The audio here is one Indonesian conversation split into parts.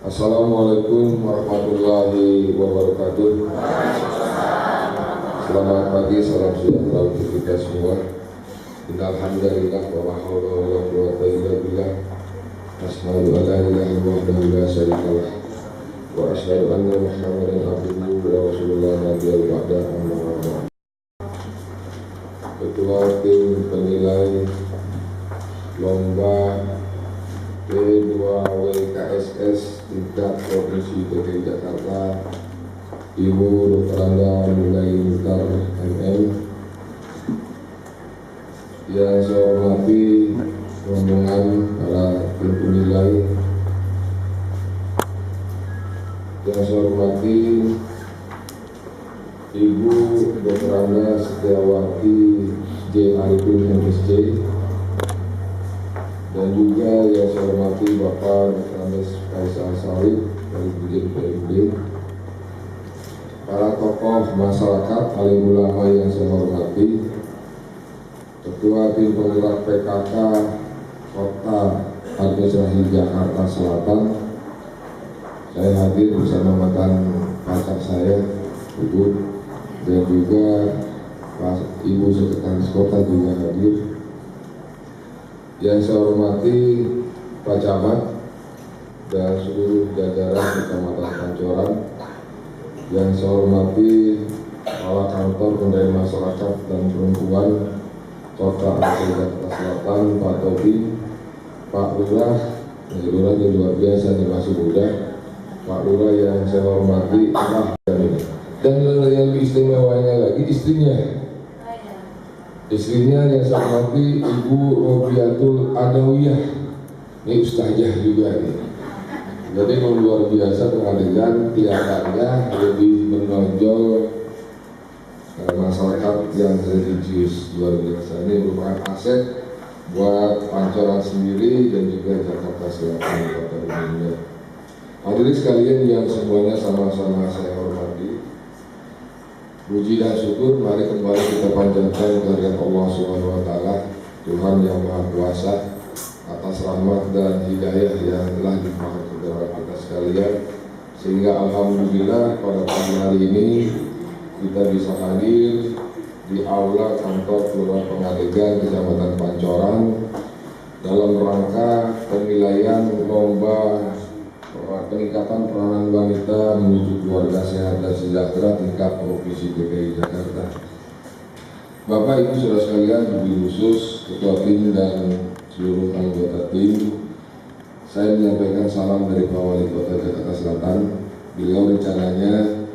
Assalamualaikum warahmatullahi wabarakatuh. Selamat pagi, salam sejahtera untuk kita semua. Alhamdulillah wa la haula wa la quwwata illa billah. Asyhadu an la ilaha illallah la syarika lah wa asyhadu anna Muhammadan abduhu wa rasuluh nabiyil ba'da amma ba'd. Ketua tim penilai lomba P2WKSS tingkat Provinsi DKI Jakarta, Ibu Dr. Anda Mulai Mutar MM, yang saya hormati rombongan para tim penilai, yang saya hormati Ibu Dr. Anda Setiawati J. Arifin MSc, dan juga yang saya hormati Bapak Dr. Andes Faisal Salib dari Dirjen PMD, para tokoh masyarakat, alim ulama yang saya hormati, Ketua Tim Penggerak PKK Kota Administrasi Jakarta Selatan. Saya hadir bersama mantan pacar saya, Ibu, dan juga Ibu Sekretaris Kota juga hadir. Yang saya hormati Pak Camat dan seluruh jajaran Kecamatan Pancoran. Yang saya hormati Kepala Kantor Pemberdayaan Masyarakat dan Perempuan Kota Administrasi Jakarta Selatan, Pak Tobi, Pak Lurah, Lurah yang luar biasa nih, masih muda. Pak Lurah yang saya hormati, dan yang lebih istimewanya lagi istrinya. Istrinya yang saya hormati Ibu Robiatul Adawiyah, ini ustazah juga nih. Jadi luar biasa penghargaan, kelihatannya lebih menonjol masyarakat yang religius, luar biasa. Ini merupakan aset buat Pancoran sendiri dan juga Jakarta Selatan, Kota Umumnya. Hadirin sekalian yang semuanya sama-sama saya hormati, puji dan syukur mari kembali kita panjatkan kehadirat Allah SWT, Tuhan yang Maha Kuasa, atas rahmat dan hidayah yang telah diberikan kepada kita sekalian, sehingga alhamdulillah pada pagi hari ini kita bisa hadir di aula kantor Kelurahan Pengadegan Kecamatan Pancoran dalam rangka penilaian lomba peningkatan peranan wanita menuju keluarga sehat dan sejahtera tingkat Provinsi DKI Jakarta. Bapak Ibu saudara sekalian, lebih khusus Ketua Tim dan seluruh anggota tim, saya menyampaikan salam dari Pak Wali Kota Jakarta Selatan. Beliau rencananya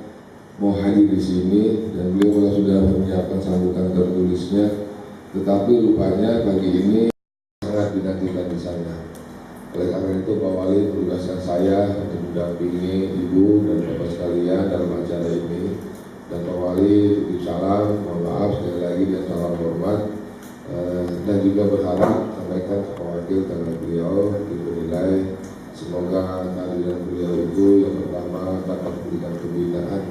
mau hadir di sini dan beliau sudah menyiapkan sambutan tertulisnya, tetapi rupanya pagi ini sangat dinantikan di sana. Oleh karena itu Pak Wali menugaskan saya untuk mendampingi Ibu dan Bapak sekalian dalam acara ini. Dan Pak Wali titip salam, mohon maaf sekali lagi dan salam hormat, dan juga berharap sampaikan ke wakil karena beliau dinilai. Semoga kehadiran beliau itu yang pertama dapat memberikan pembinaan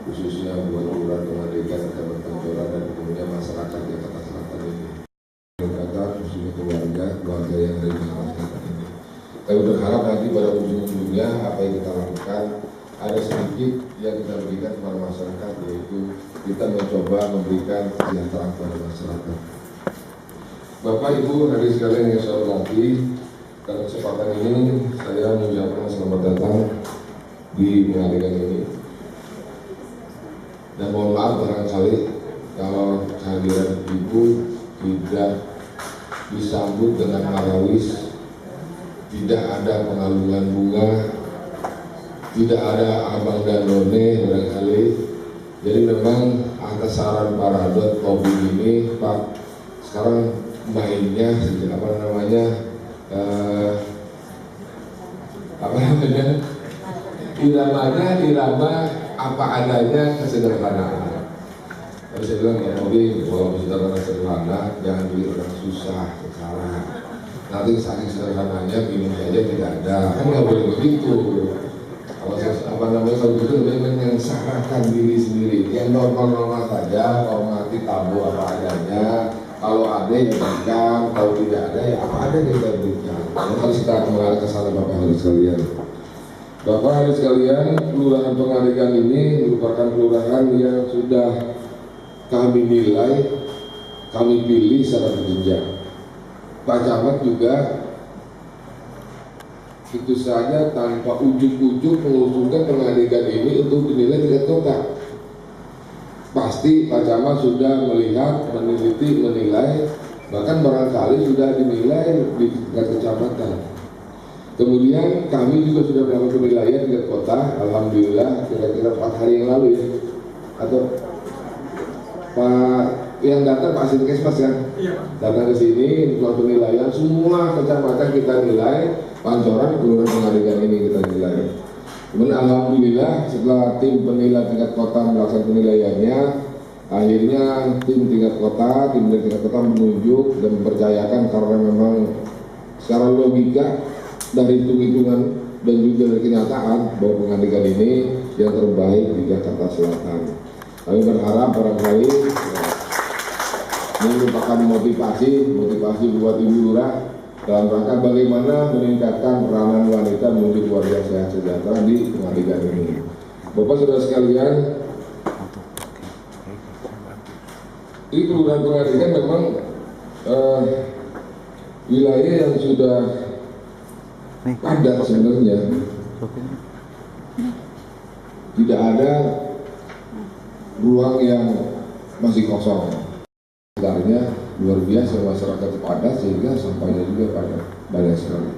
khususnya buat Kelurahan Pengadegan Kecamatan Pancoran dan umumnya masyarakat Jakarta Selatan ini. Kata khususnya keluarga yang dari masyarakat ini. Kami berharap nanti pada ujung-ujungnya apa yang kita lakukan ada sedikit yang kita berikan kepada masyarakat, yaitu kita mencoba memberikan kesejahteraan kepada masyarakat. Bapak Ibu hadirin sekalian yang saya hormati, dalam kesempatan ini saya mengucapkan selamat datang di Pengadegan ini. Dan mohon maaf barangkali kalau kehadiran Ibu tidak disambut dengan marawis, tidak ada pengalungan bunga, tidak ada abang dan none barangkali. Jadi memang atas saran para dot Tobi ini, Pak, sekarang mainnya apa namanya irama apa adanya, kesederhanaan. Tapi saya bilang ya Tobi, walaupun sederhana jangan beli orang susah sekarang. Nanti saking sederhananya minum saja tidak ada, kan nggak boleh begitu. Kalau kalau begitu lebih menyengsarakan diri sendiri. Yang normal-normal saja, hormati tamu apa adanya. Kalau ada yang berikan, kalau tidak ada ya apa ada yang kita berikan. Harus kita mengarah ke sana Bapak Ibu sekalian. Bapak hari sekalian, Kelurahan Pengalengan ini merupakan kelurahan yang sudah kami nilai, kami pilih secara berjenjang. Pak Camat juga itu saja tanpa ujuk-ujuk mengusulkan Pengalengan ini untuk dinilai tingkat kota. Pasti Pak Camat sudah melihat, meneliti, menilai, bahkan barangkali sudah dinilai di tingkat kecamatan. Kemudian kami juga sudah melakukan penilaian tingkat kota, alhamdulillah kira-kira 4 hari yang lalu ya, atau Pak yang datang Pak Sinkesmas kan, datang ke sini untuk penilaian semua kecamatan kita nilai, Pancoran Kelurahan Pengalengan ini kita nilai. Kemudian alhamdulillah setelah tim penilai tingkat kota melaksanakan penilaiannya, akhirnya tim tingkat kota menunjuk dan mempercayakan karena memang secara logika dari hitung-hitungan dan juga dari kenyataan bahwa Pengalengan ini yang terbaik di Jakarta Selatan. Kami berharap barangkali ini merupakan motivasi buat Ibu Lurah dalam rangka bagaimana meningkatkan peranan wanita menuju keluarga sehat sejahtera di Pengalengan ini. Bapak saudara sekalian, di Kelurahan Pengalengan memang wilayah yang sudah padat sebenarnya, tidak ada ruang yang masih kosong. Sebenarnya luar biasa masyarakat padat sehingga sampahnya juga banyak sekali.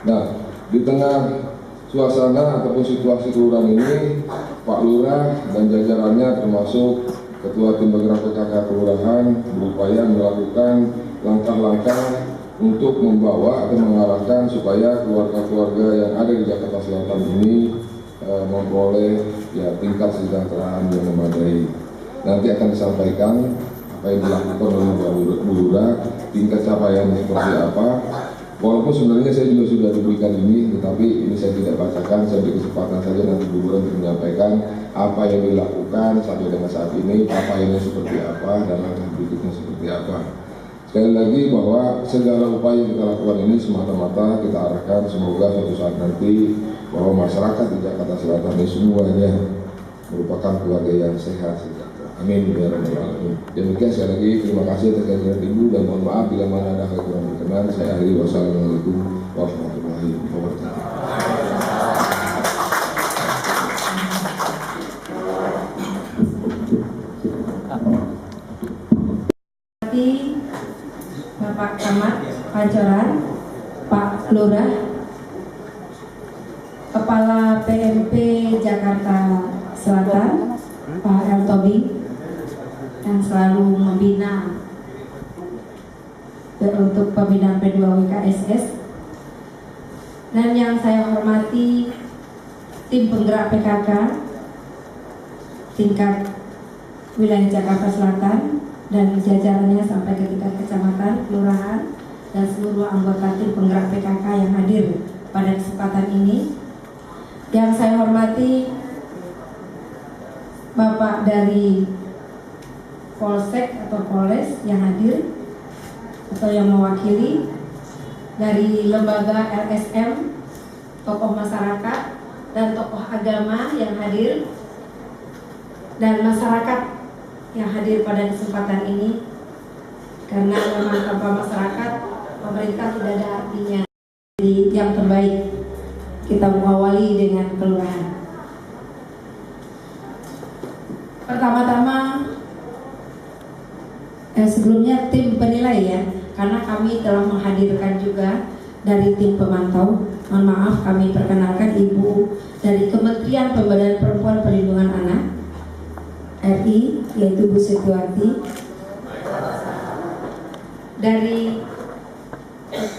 Nah, di tengah suasana ataupun situasi kelurahan ini, Pak Lurah dan jajarannya termasuk Ketua Tim Bergerak PKK Kelurahan berupaya melakukan langkah-langkah untuk membawa atau mengarahkan supaya keluarga-keluarga yang ada di Jakarta Selatan ini memperoleh ya tingkat kesejahteraan yang memadai. Nanti akan disampaikan apa yang dilakukan oleh Bu Lurah, tingkat capaiannya seperti apa. Walaupun sebenarnya saya juga sudah diberikan ini, tetapi ini saya tidak bacakan, saya beri kesempatan saja nanti Bu Lurah untuk menyampaikan apa yang dilakukan sampai dengan saat ini, capaiannya seperti apa, dan langkah berikutnya seperti apa. Sekali lagi bahwa segala upaya yang kita lakukan ini semata-mata kita arahkan semoga suatu saat nanti bahwa masyarakat di Jakarta Selatan ini semuanya merupakan keluarga yang sehat sejahtera. Amin ya rabbal alamin. Demikian sekali lagi terima kasih atas kehadiran Ibu dan mohon maaf bila mana ada hal kurang berkenan. Saya akhiri wassalamualaikum warahmatullahi wabarakatuh. Bapak Camat Pancoran, Pak Lurah, Kepala PMP Jakarta Selatan, Pak Eltobi, yang selalu membina untuk pembinaan P2WKSS, dan yang saya hormati tim penggerak PKK tingkat wilayah Jakarta Selatan dan jajarannya sampai ke tingkat kecamatan, kelurahan, dan seluruh anggota tim penggerak PKK yang hadir pada kesempatan ini. Yang saya hormati Bapak dari Polsek atau Polres yang hadir atau yang mewakili, dari lembaga LSM, tokoh masyarakat dan tokoh agama yang hadir, dan masyarakat yang hadir pada kesempatan ini, karena memang tanpa masyarakat pemerintah tidak ada artinya. Jadi yang terbaik kita mengawali dengan kelurahan. Pertama-tama sebelumnya tim penilai ya, karena kami telah menghadirkan juga dari tim pemantau. Mohon maaf, kami perkenalkan Ibu dari Kementerian Pemberdayaan Perempuan Perlindungan Anak RI, yaitu Bu Setiwati. Dari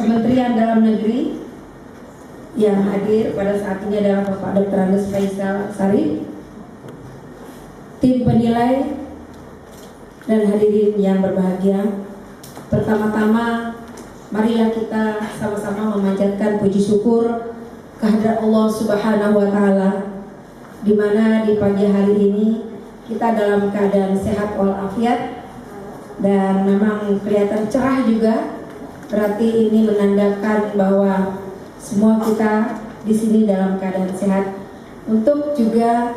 Kementerian Dalam Negeri yang hadir pada saat ini adalah Bapak Dr. Andes Faisal Sarif. Tim penilai dan hadirin yang berbahagia, pertama-tama marilah kita sama-sama memanjatkan puji syukur kehadirat Allah Subhanahu wa Ta'ala, di mana di pagi hari ini kita dalam keadaan sehat walafiat dan memang kelihatan cerah juga. Berarti ini menandakan bahwa semua kita di sini dalam keadaan sehat untuk juga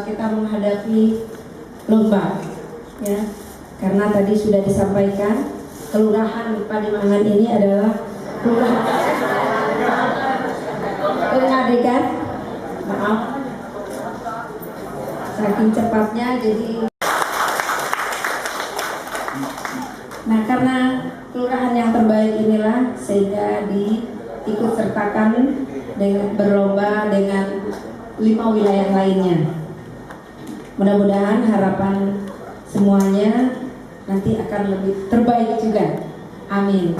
kita menghadapi lomba, ya. Karena tadi sudah disampaikan kelurahan Pademangan ini adalah kelurahan pengadegan, maaf, saking cepatnya jadi. Nah, karena kelurahan yang terbaik inilah sehingga diikut sertakan dengan berlomba dengan 5 wilayah lainnya. Mudah-mudahan harapan semuanya nanti akan lebih terbaik juga. Amin.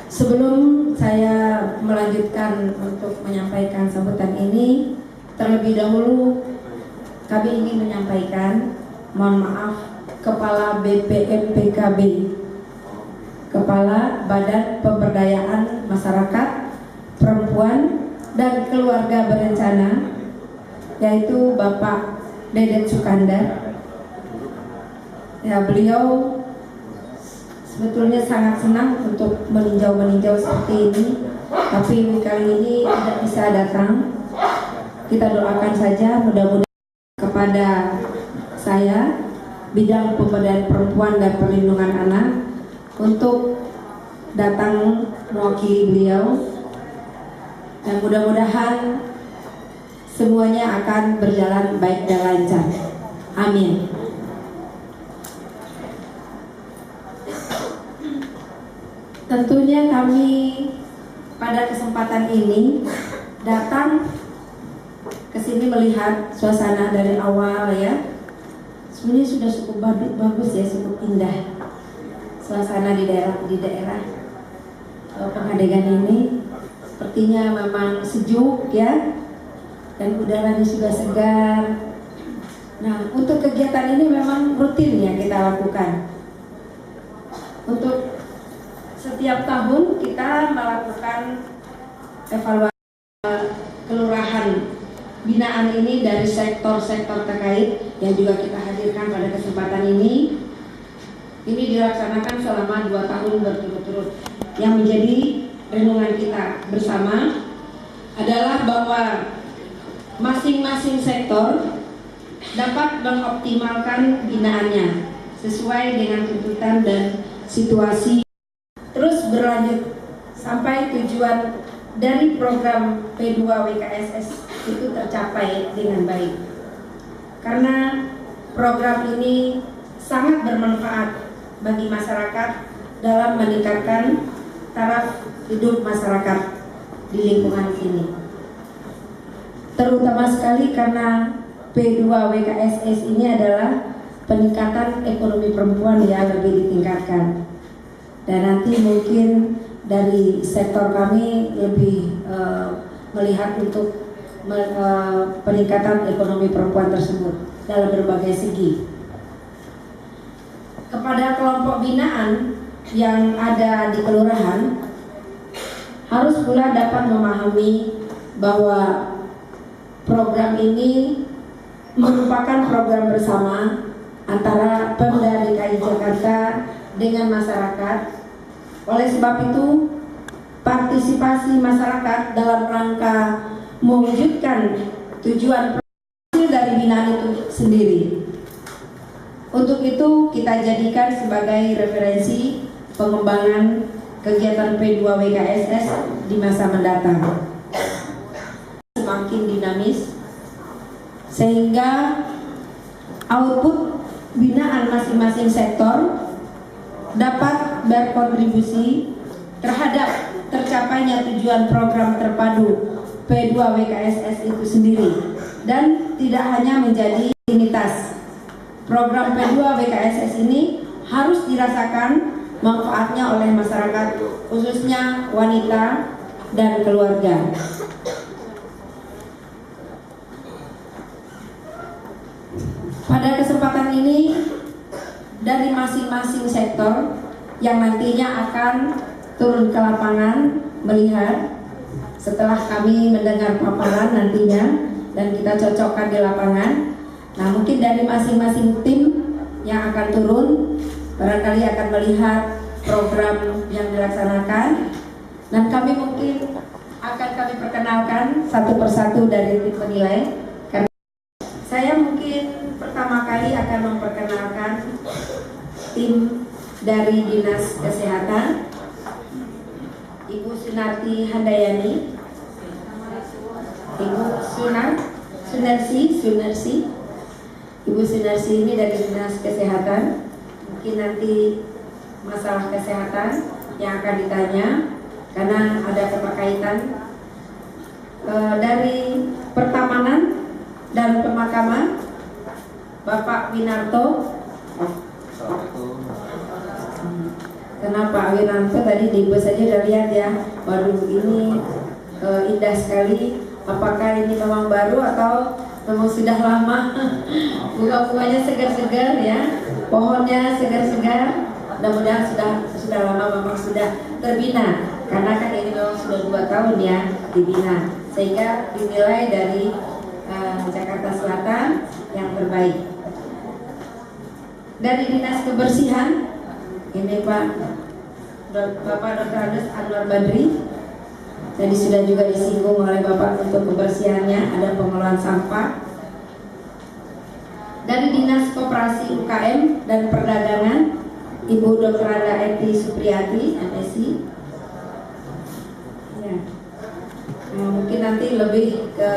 Sebelum saya melanjutkan untuk menyampaikan sambutan ini, terlebih dahulu kami ingin menyampaikan mohon maaf Kepala BPMPKB, Kepala Badan Pemberdayaan Masyarakat Perempuan dan Keluarga Berencana, yaitu Bapak Dedet Sukandar. Ya, beliau sebetulnya sangat senang untuk meninjau seperti ini, tapi kali ini tidak bisa datang. Kita doakan saja mudah-mudahan kepada saya bidang pemberdayaan perempuan dan perlindungan anak untuk datang mewakili beliau, dan mudah-mudahan semuanya akan berjalan baik dan lancar. Amin. Tentunya kami pada kesempatan ini datang ke sini melihat suasana dari awal, ya. Sebenarnya sudah cukup bagus ya, cukup indah suasana di daerah Pengadegan ini. Sepertinya memang sejuk, ya, dan udaranya juga segar. Nah, untuk kegiatan ini memang rutin ya kita lakukan. Untuk setiap tahun kita melakukan evaluasi kelurahan binaan ini dari sektor-sektor terkait yang juga kita hadirkan pada kesempatan ini. Ini dilaksanakan selama 2 tahun berturut-turut. Yang menjadi renungan kita bersama adalah bahwa masing-masing sektor dapat mengoptimalkan binaannya sesuai dengan tuntutan dan situasi, terus berlanjut sampai tujuan dari program P2 WKSS itu tercapai dengan baik. Karena program ini sangat bermanfaat bagi masyarakat dalam meningkatkan taraf hidup masyarakat di lingkungan ini. Terutama sekali karena P2 WKSS ini adalah peningkatan ekonomi perempuan yang lebih ditingkatkan. Dan nanti mungkin dari sektor kami lebih melihat untuk peningkatan ekonomi perempuan tersebut dalam berbagai segi. Kepada kelompok binaan yang ada di kelurahan, harus pula dapat memahami bahwa program ini merupakan program bersama antara Pemda DKI Jakarta dengan masyarakat. Oleh sebab itu, partisipasi masyarakat dalam rangka mewujudkan tujuan dari binaan itu sendiri. Untuk itu kita jadikan sebagai referensi pengembangan kegiatan P2 WKSS di masa mendatang. Semakin dinamis sehingga output binaan masing-masing sektor dapat berkontribusi terhadap tercapainya tujuan program terpadu P2 WKSS itu sendiri, dan tidak hanya menjadi rutinitas. Program P2 WKSS ini harus dirasakan manfaatnya oleh masyarakat, khususnya wanita dan keluarga. Pada kesempatan ini, dari masing-masing sektor yang nantinya akan turun ke lapangan melihat setelah kami mendengar paparan nantinya dan kita cocokkan di lapangan. Nah, mungkin dari masing-masing tim yang akan turun barangkali akan melihat program yang dilaksanakan, dan kami mungkin akan kami perkenalkan satu persatu dari tim penilai. Karena saya mungkin pertama kali akan memperkenalkan tim dari Dinas Kesehatan, Ibu Sunarti Handayani, Ibu Sunarsi. Ibu Sunarsi ini dari Dinas Kesehatan. Mungkin nanti masalah kesehatan yang akan ditanya karena ada keterkaitan. Dari Pertamanan dan Pemakaman, Bapak Winarto. Karena Pak Winarto tadi di bus saja udah lihat ya, baru ini indah sekali. Apakah ini memang baru atau memang sudah lama? Bunga-bunganya segar-segar ya, pohonnya segar-segar. Mudah-mudahan sudah lama, memang sudah terbina. Karena kan ini memang sudah 2 tahun ya dibina, sehingga dinilai dari Jakarta Selatan yang terbaik. Dari Dinas Kebersihan, ini Bapak Dr. Anwar Badri. Tadi sudah juga disinggung oleh Bapak untuk kebersihannya, ada pengelolaan sampah. Dari Dinas Koperasi UKM dan Perdagangan, Ibu Dr. Anda Eti Supriyati, MSI. Ya. Mungkin nanti lebih ke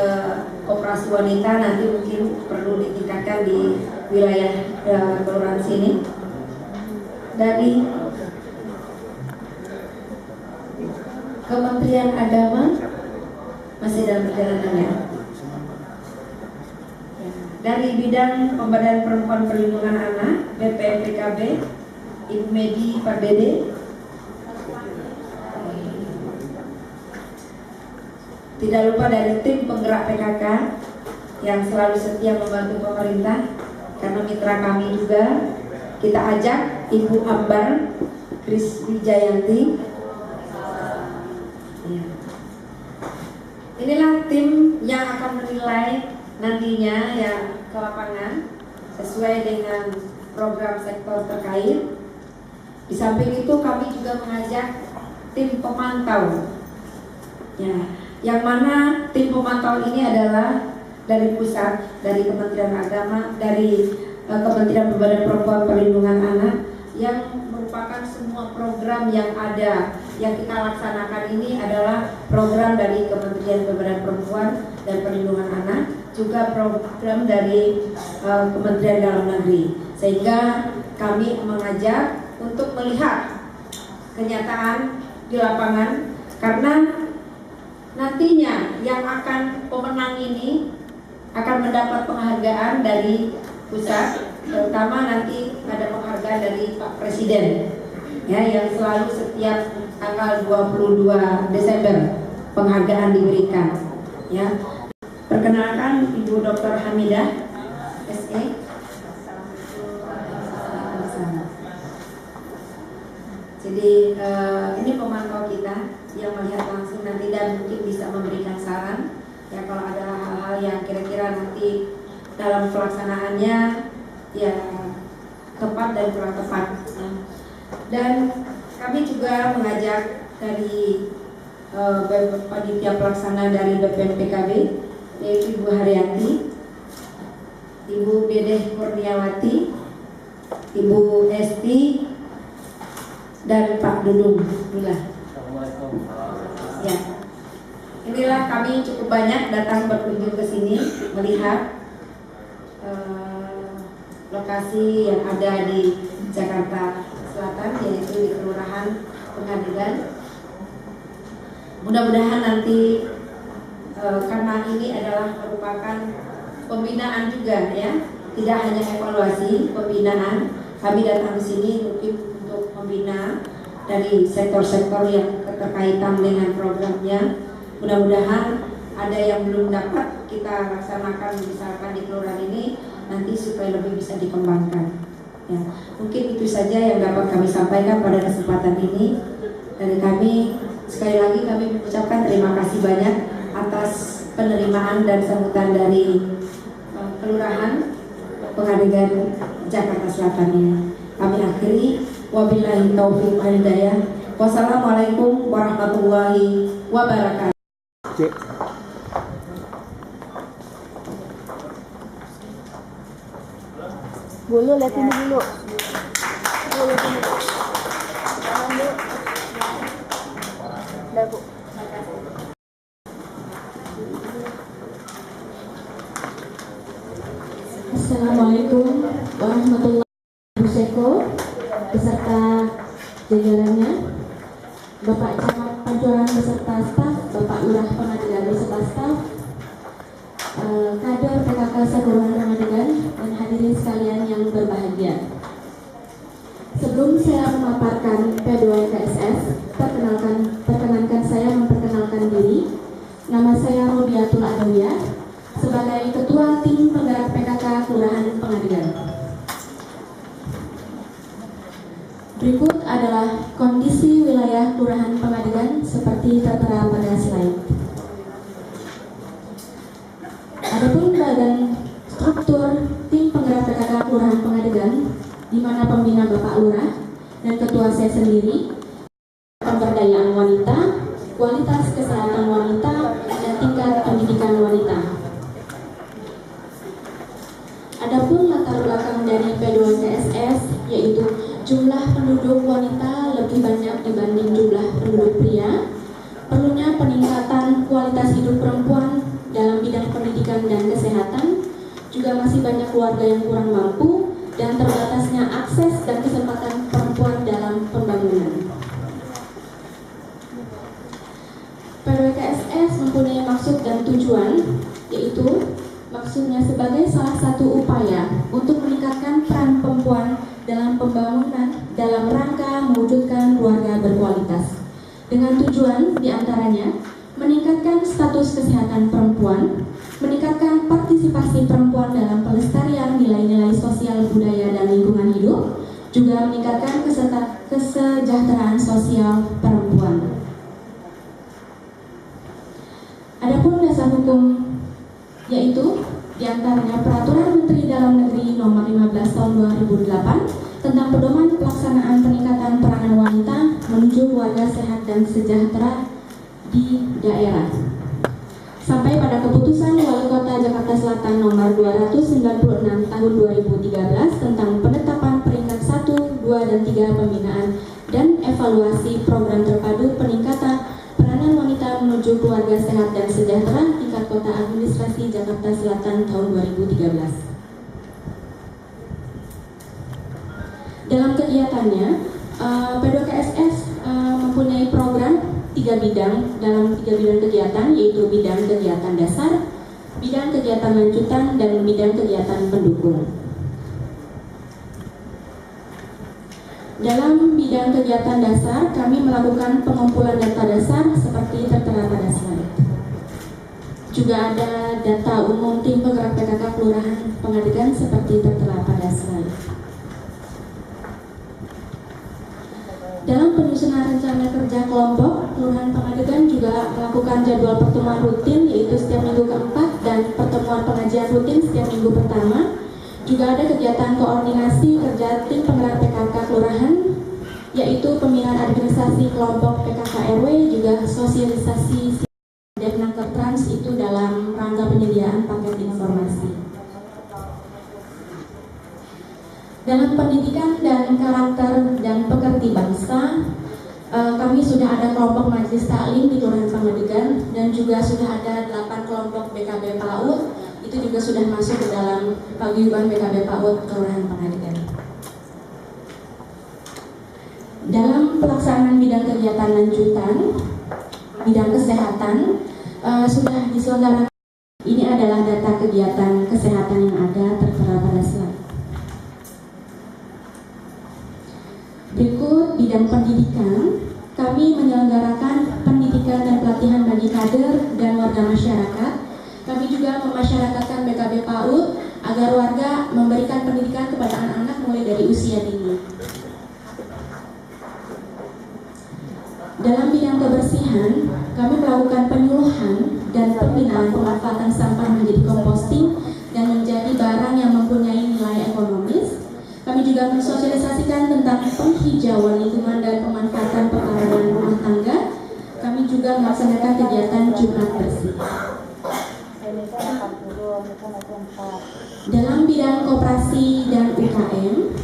koperasi wanita, nanti mungkin perlu ditingkatkan di wilayah kelurahan sini. Dari Kementerian Agama masih dalam perjalanan ya. Dari bidang Pemberdayaan Perempuan Perlindungan Anak, BPMPKB, Ibu Medi Pardede. Tidak lupa dari tim penggerak PKK yang selalu setia membantu pemerintah, karena mitra kami juga. Kita ajak Ibu Ambar Kris Wijayanti. Ya. Inilah tim yang akan menilai nantinya ya ke lapangan sesuai dengan program sektor terkait. Di samping itu kami juga mengajak tim pemantau. Ya, yang mana tim pemantau ini adalah dari pusat, dari Kementerian Agama, dari Kementerian Pemberdayaan Perempuan Perlindungan Anak, yang merupakan semua program yang ada yang kita laksanakan ini adalah program dari Kementerian Pemberdayaan Perempuan dan Perlindungan Anak, juga program dari Kementerian Dalam Negeri, sehingga kami mengajak untuk melihat kenyataan di lapangan, karena nantinya yang akan pemenang ini akan mendapat penghargaan dari pusat, terutama nanti ada penghargaan dari Pak Presiden ya, yang selalu setiap tanggal 22 Desember penghargaan diberikan ya. Perkenalkan Ibu Dr. Hamidah SE. Jadi ini pemantau kita yang melihat langsung nanti dan mungkin bisa memberikan saran ya, kalau ada hal-hal yang kira-kira nanti dalam pelaksanaannya ya tepat dan kurang tepat. Dan kami juga mengajak dari panitia pelaksana dari BPMPKB, yaitu Ibu Haryati, Ibu Dedeh Kurniawati, Ibu Esti, dan Pak Dudung. Ya, inilah kami cukup banyak datang berkunjung ke sini melihat lokasi yang ada di Jakarta Selatan, yaitu di Kelurahan Pengadilan. Mudah-mudahan nanti karena ini adalah merupakan pembinaan juga ya, tidak hanya evaluasi, pembinaan. Kami datang ke sini mungkin untuk membina dari sektor-sektor yang keterkaitan dengan programnya. Mudah-mudahan ada yang belum dapat kita laksanakan misalkan di kelurahan ini nanti supaya lebih bisa dikembangkan. Ya, mungkin itu saja yang dapat kami sampaikan pada kesempatan ini. Dari kami sekali lagi kami mengucapkan terima kasih banyak atas penerimaan dan sambutan dari Kelurahan Pengadilan Jakarta Selatan ini. Kami akhiri, Wabillahi taufiq wal hidayah. Wassalamualaikum warahmatullahi wabarakatuh. Bulu lihat ini dulu. Bulu ini. Jangan dulu. Dah, Bu. Assalamualaikum warahmatullahi wabarakatuh beserta jajarannya, Bapak Camat Pancoran beserta staf, Bapak Lurah Pangadegan beserta staf, kader PKK Kelurahan Pangadegan, dan hadirin sekalian yang berbahagia. Sebelum saya memaparkan P2KSS, perkenankan saya memperkenalkan diri. Nama saya Robiatul Adawiyah sebagai Ketua Tim Penggerak PKK Kelurahan Pangadegan. Berikut adalah kondisi wilayah Kelurahan Pangadegan seperti tertera pada slide. Adapun badan struktur Tim Penggerak PKK Kelurahan Pangadegan, di mana pembina Bapak Lurah dan ketua saya sendiri, pemberdayaan wanita, kualitas kesehatan wanita, dan tingkat pendidikan wanita. Adapun latar belakang dari P2KSS yaitu jumlah penduduk wanita lebih banyak dibanding jumlah penduduk pria, perlunya peningkatan kualitas hidup perempuan dalam bidang pendidikan dan kesehatan, juga masih banyak keluarga yang kurang mampu, dan terbatasnya akses dan kesempatan perempuan dalam pembangunan. P2KSS mempunyai maksud dan tujuan, yaitu maksudnya sebagai salah satu upaya untuk meningkatkan peran perempuan dalam pembangunan dalam rangka mewujudkan keluarga berkualitas. Dengan tujuan diantaranya meningkatkan status kesehatan perempuan, meningkatkan partisipasi perempuan dalam pelestarian nilai-nilai sosial budaya dan lingkungan hidup, juga meningkatkan kesejahteraan sosial perempuan. Adapun dasar hukum yaitu diantaranya Peraturan Menteri Dalam Negeri Nomor 15 Tahun 2008 tentang pedoman pelaksanaan peningkatan peranan wanita menuju keluarga sehat dan sejahtera di daerah, sampai pada keputusan Wali Kota Jakarta Selatan Nomor 296 Tahun 2013 tentang penetapan peringkat 1, 2, dan 3 pembinaan dan evaluasi program terpadu peningkatan peranan wanita menuju keluarga sehat dan sejahtera tingkat kota administrasi Jakarta Selatan tahun 2013. Dalam kegiatannya, P2KSS mempunyai program 3 bidang dalam 3 bidang kegiatan, yaitu bidang kegiatan dasar, bidang kegiatan lanjutan, dan bidang kegiatan pendukung. Dalam bidang kegiatan dasar, kami melakukan pengumpulan data dasar seperti tertera pada slide. Juga ada data umum Tim Penggerak PKK Kelurahan Pangadegan seperti tertera pada slide. Dalam penyusunan rencana kerja kelompok, Kelurahan Pangadegan juga melakukan jadwal pertemuan rutin, yaitu setiap minggu keempat, dan pertemuan pengajian rutin setiap minggu pertama. Juga ada kegiatan koordinasi kerja Tim Penggerak PKK Kelurahan, yaitu pembinaan administrasi kelompok PKK RW, juga sosialisasi Depnaker Trans itu dalam rangka penyediaan paket informasi. Dalam pendidikan dan karakter dan pekerti bangsa, kami sudah ada kelompok majelis taklim di Kelurahan Pangadegan, dan juga sudah ada 8 kelompok BKB PAUD, itu juga sudah masuk ke dalam paguyuban BKB PAUD Kelurahan Pangadegan. Dalam pelaksanaan bidang kegiatan lanjutan, bidang kesehatan sudah diselenggarakan. Ini adalah data kegiatan kesehatan yang ada tertera pada slide. Berikut bidang pendidikan, kami menyelenggarakan pendidikan dan pelatihan bagi kader dan warga masyarakat. Kami juga memasyarakatkan BKB PAUD agar warga memberikan pendidikan kepada anak-anak mulai dari usia dini. Dalam bidang kebersihan, kami melakukan penyuluhan dan pembinaan pemanfaatan sampah menjadi composting dan menjadi barang yang mempunyai nilai ekonomis. Kami juga juga mensosialisasikan tentang penghijauan lingkungan dan pemanfaatan pekarangan rumah tangga. Kami juga melaksanakan kegiatan Jumat Bersih. Dalam bidang koperasi dan UKM,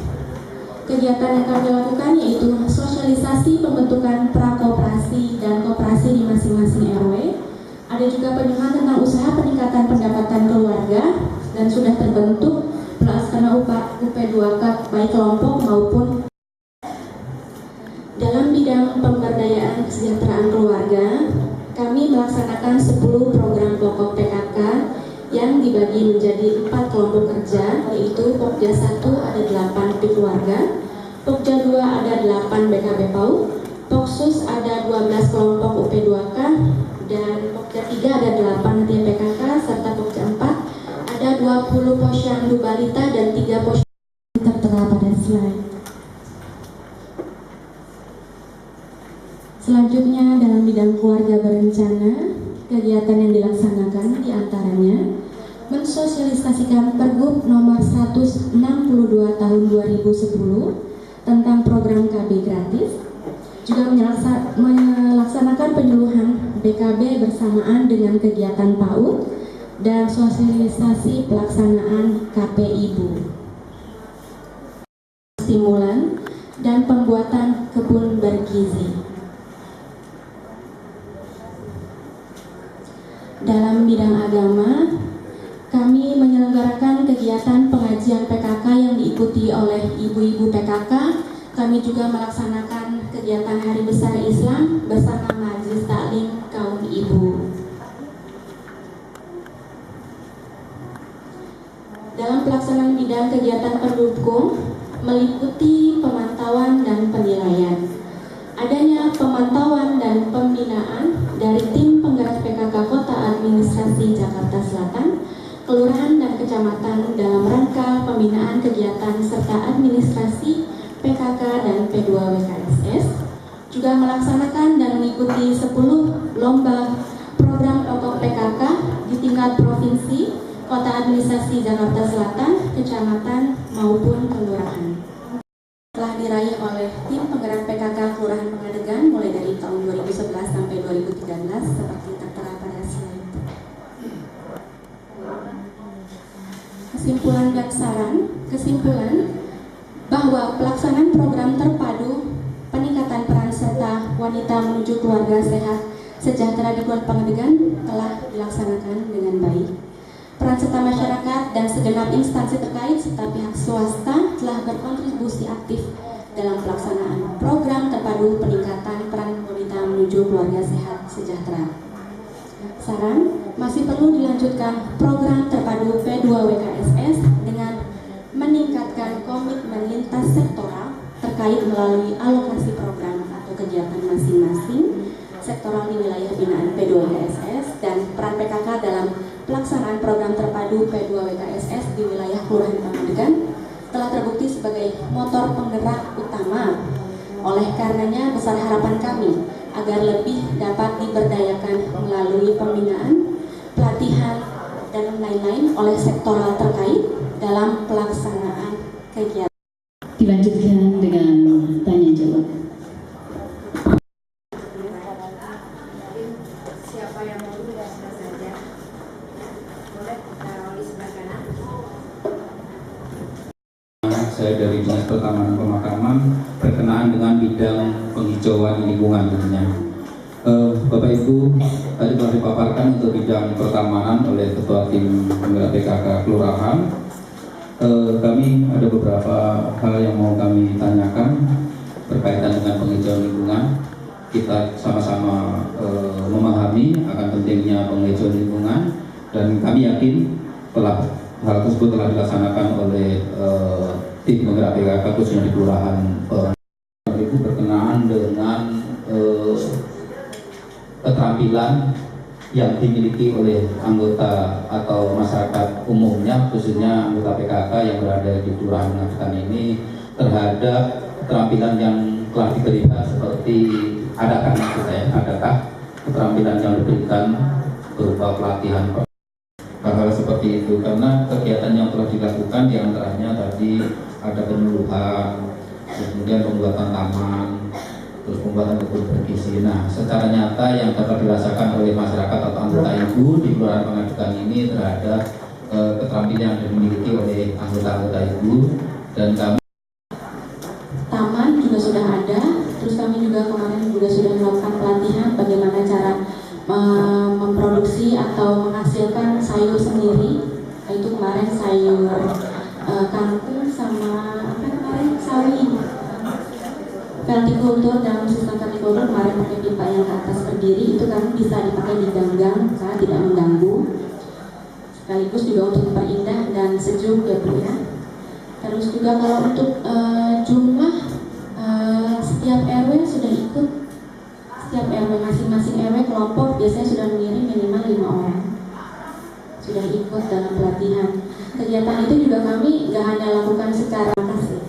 kegiatan yang kami lakukan yaitu sosialisasi pembentukan prakoperasi dan koperasi di masing-masing RW. Ada juga penyuluhan tentang usaha peningkatan pendapatan keluarga dan sudah terbentuk pelaksana UP2K baik kelompok maupun. Dalam bidang pemberdayaan kesejahteraan keluarga, kami melaksanakan 10 program pokok PKK yang dibagi menjadi 4 kelompok kerja, yaitu Pokja 1 ada 8 PIK keluarga, Pokja 2 ada 8 BKB PAUD, Poksus ada 12 kelompok UP2K, dan Pokja 3 ada 8 PKK, serta Pokja 4 ada 20 posyandu balita dan 3 posyandu tertera pada slide. Selanjutnya dalam bidang keluarga berencana, kegiatan yang dilaksanakan diantaranya mensosialisasikan Pergub nomor 162 tahun 2010 tentang program KB gratis, juga melaksanakan penyuluhan BKB bersamaan dengan kegiatan PAUD dan sosialisasi pelaksanaan KP Ibu, stimulan dan pembuatan kebun bergizi. Dalam bidang agama, kami menyelenggarakan kegiatan pengajian PKK yang diikuti oleh ibu-ibu PKK. Kami juga melaksanakan kegiatan Hari Besar Islam bersama Majelis Taklim Kaum Ibu. Dalam pelaksanaan bidang kegiatan pendukung, meliputi pemantauan dan penilaian. Adanya pemantauan dan pembinaan dari tim penggerak PKK Kota Administrasi Jakarta Selatan, kelurahan dan kecamatan dalam rangka pembinaan kegiatan serta administrasi PKK dan P2WKSS, juga melaksanakan dan mengikuti 10 lomba program pokok PKK di tingkat provinsi, Kota Administrasi Jakarta Selatan, kecamatan maupun kelurahan. Telah diraih oleh tim penggerak PKK Kelurahan Pengadegan mulai dari tahun 2011 sampai 2013 seperti tertera pada slide. Kesimpulan dan saran. Kesimpulan bahwa pelaksanaan program terpadu peningkatan peran serta wanita menuju keluarga sehat sejahtera di Kelurahan Pengadegan telah dilaksanakan dengan baik. Peran serta masyarakat dan segenap instansi terkait serta pihak swasta telah berkontribusi aktif dalam pelaksanaan program terpadu peningkatan peran wanita menuju keluarga sehat sejahtera. Saran, masih perlu dilanjutkan program terpadu P2WKSS dengan meningkatkan komitmen lintas sektoral terkait melalui alokasi program atau kegiatan masing-masing sektoral di wilayah binaan P2WKSS dan peran PKK dalam pelaksanaan program terpadu P2WKSS di wilayah Kelurahan Pengadegan telah terbukti sebagai motor penggerak utama. Oleh karenanya besar harapan kami agar lebih dapat diberdayakan melalui pembinaan, pelatihan, dan lain-lain oleh sektoral terkait dalam pelaksanaan kegiatan. Dilanjutkan dengan tanya jawab. Siapa yang mau bisa saja? Boleh taruh di sebelah kanan. Saya dari Dinas Pertamanan Pemakaman berkenaan dengan bidang penghijauan lingkungan tentunya. Bapak Ibu, tadi telah dipaparkan untuk bidang pertamanan oleh Ketua Tim Penggerak PKK Kelurahan. Kami ada beberapa hal yang mau kami tanyakan berkaitan dengan penghijauan lingkungan. Kita sama-sama memahami akan pentingnya penghijauan lingkungan dan kami yakin hal tersebut telah dilaksanakan oleh tim penggerak PKK khususnya di Kelurahan Ibu berkenaan dengan keterampilan yang dimiliki oleh anggota atau masyarakat umumnya khususnya anggota PKK yang berada di Kelurahan Pengadegan ini terhadap keterampilan yang telah diberikan seperti adakah keterampilan yang diberikan berupa pelatihan hal-hal seperti itu, karena kegiatan yang telah dilakukan diantaranya tadi ada penyuluhan, kemudian pembuatan taman, terus pembuatan kebun bergizi. Nah, secara nyata yang dapat dirasakan oleh masyarakat atau anggota ibu di Kelurahan Pangadegan ini terhadap keterampilan yang dimiliki oleh anggota-anggota ibu. Dan kami taman juga sudah ada, terus kami juga kemarin juga sudah melakukan pelatihan bagaimana cara memproduksi atau menghasilkan sayur sendiri. Itu kemarin sayur kangkung sama apa kemarin sawi. Vertikultur, dalam sistem vertikultur kemarin pakai pipa yang ke atas berdiri, itu kan bisa dipakai di gang-gang karena tidak mengganggu, sekaligus juga untuk memperindah dan sejuk ya Bu ya. Terus juga kalau untuk jumlah setiap RW sudah ikut, setiap RW masing-masing RW kelompok biasanya sudah mengirim minimal 5 orang sudah ikut dalam pelatihan. Kegiatan itu juga kami nggak hanya lakukan secara kasih.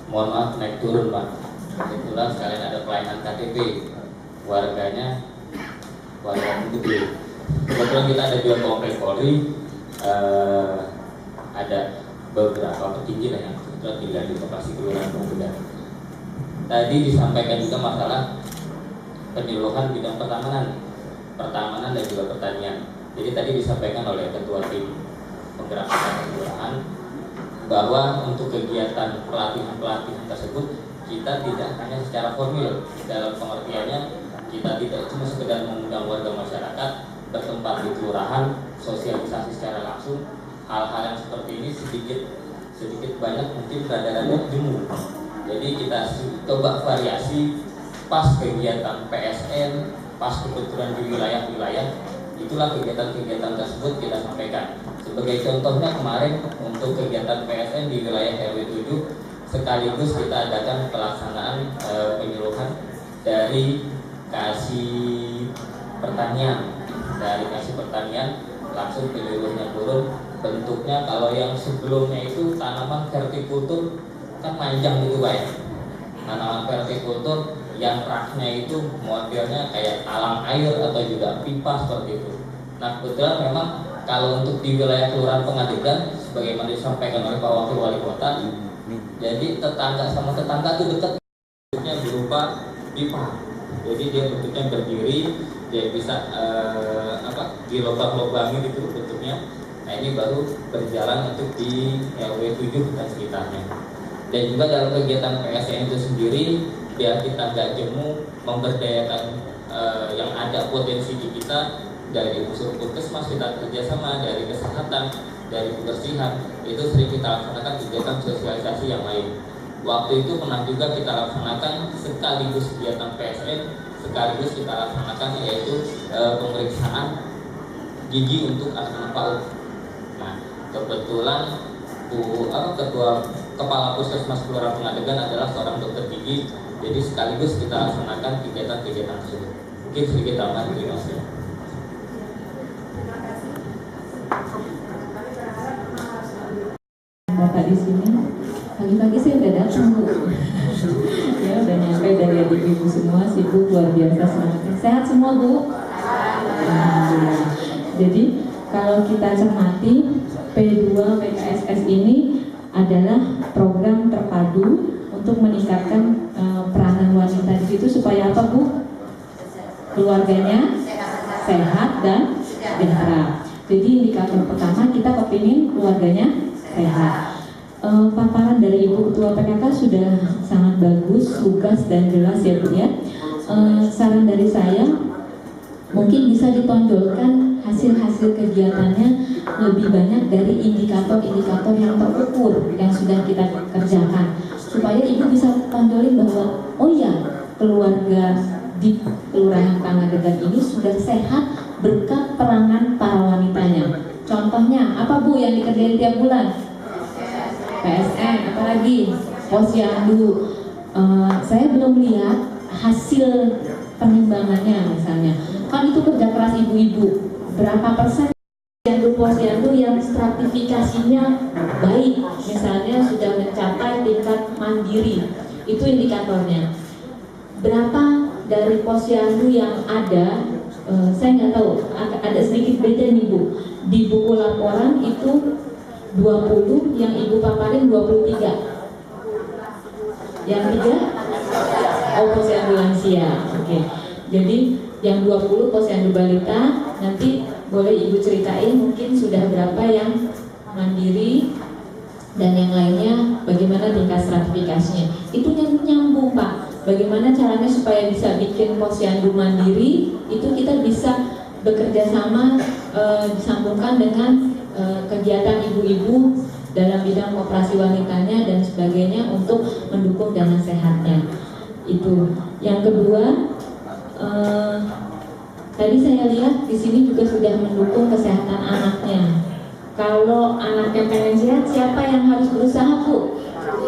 Mohon maaf naik turun Pak, kebetulan sekalian ada pelayanan KTP, warga gede. Kebetulan kita ada dua komplek Polri, ada beberapa petinggi lah yang kebetulan tinggal di lokasi Kelurahan Pangadegan. Tadi disampaikan juga masalah penyuluhan bidang pertamanan dan juga pertanian. Jadi tadi disampaikan oleh Ketua Tim Penggerak Kelurahan bahwa untuk kegiatan pelatihan tersebut kita tidak hanya secara formil, dalam pengertiannya kita tidak cuma sekedar mengundang warga masyarakat bertempat di kelurahan, sosialisasi secara langsung. Hal-hal yang seperti ini sedikit banyak mungkin rada-rada jemu. Jadi kita coba variasi pas kegiatan PSN, pas kebetulan di wilayah-wilayah, itulah kegiatan-kegiatan tersebut kita sampaikan. Sebagai contohnya kemarin untuk kegiatan PSN di wilayah RW 7 sekaligus kita adakan pelaksanaan penyuluhan dari kasih pertanian langsung penyuluhnya turun. Bentuknya kalau yang sebelumnya itu tanaman vertikultur kan panjang gitu Pak ya. Tanaman vertikultur yang raknya itu modelnya kayak talang air atau juga pipa seperti itu. Nah kebetulan memang kalau untuk di wilayah Kelurahan Pangadegan sebagaimana disampaikan oleh Pak Wakil Wali Kota, jadi tetangga sama tetangga itu dekat, bentuknya berupa pipa. Jadi dia bentuknya berdiri, dia bisa dilobang-lobangi gitu bentuknya. Nah ini baru berjalan untuk di RW 7 dan sekitarnya. Dan juga dalam kegiatan PSN itu sendiri, biar kita nggak jemu, memberdayakan yang ada potensi di kita. Dari unsur puskesmas kita kerjasama, dari kesehatan, dari kebersihan, itu sering kita laksanakan kegiatan sosialisasi yang lain. Waktu itu pernah juga kita laksanakan sekaligus kegiatan PSN, sekaligus kita laksanakan yaitu pemeriksaan gigi untuk anak-anak PAUD. Nah, kebetulan Ketua Kepala Puskesmas Kelurahan Pangadegan adalah seorang dokter gigi, jadi sekaligus kita laksanakan kegiatan-kegiatan tersebut. Mungkin sedikit tambahan, terima kasih. Bapak di sini pagi-pagi saya udah datang Bu. Ya udah nyampe dari adik ibu semua, sibuk luar biasa semangatnya. Sehat semua Bu? Alhamdulillah. Jadi kalau kita cermati P2 PKSS ini adalah program terpadu untuk meningkatkan peranan wanita di situ supaya apa Bu? Keluarganya sehat dan sejahtera. Jadi indikator pertama kita kepingin keluarganya sehat. Paparan dari Ibu Ketua PKK sudah sangat bagus, lugas dan jelas ya Bu ya. Saran dari saya mungkin bisa ditonjolkan hasil-hasil kegiatannya lebih banyak dari indikator-indikator yang terukur yang sudah kita kerjakan, supaya Ibu bisa tonjolin bahwa oh ya keluarga di Kelurahan Pangadegan ini sudah sehat berkat peranan para wanitanya. Contohnya apa Bu yang dikerjain tiap bulan? PSN, apalagi posyandu. Saya belum lihat hasil penimbangannya misalnya. Kan itu kerja keras ibu-ibu. Berapa persen posyandu yang stratifikasinya baik, misalnya sudah mencapai tingkat mandiri. Itu indikatornya. Berapa dari posyandu yang ada, saya nggak tahu, ada sedikit beda nih Bu. Di buku laporan itu 20, yang Ibu paparin 23. Yang 3 posyandu lansia. Oke. Jadi yang 20 posyandu balita, nanti boleh Ibu ceritain mungkin sudah berapa yang mandiri dan yang lainnya bagaimana tingkat stratifikasinya. Itu nyambung Pak. Bagaimana caranya supaya bisa bikin posyandu mandiri, itu kita bisa bekerja sama, disambungkan dengan kegiatan ibu-ibu dalam bidang operasi wanitanya dan sebagainya untuk mendukung dana sehatnya. Itu. Yang kedua, tadi saya lihat di sini juga sudah mendukung kesehatan anaknya. Kalau anaknya pengen sehat, siapa yang harus berusaha Bu?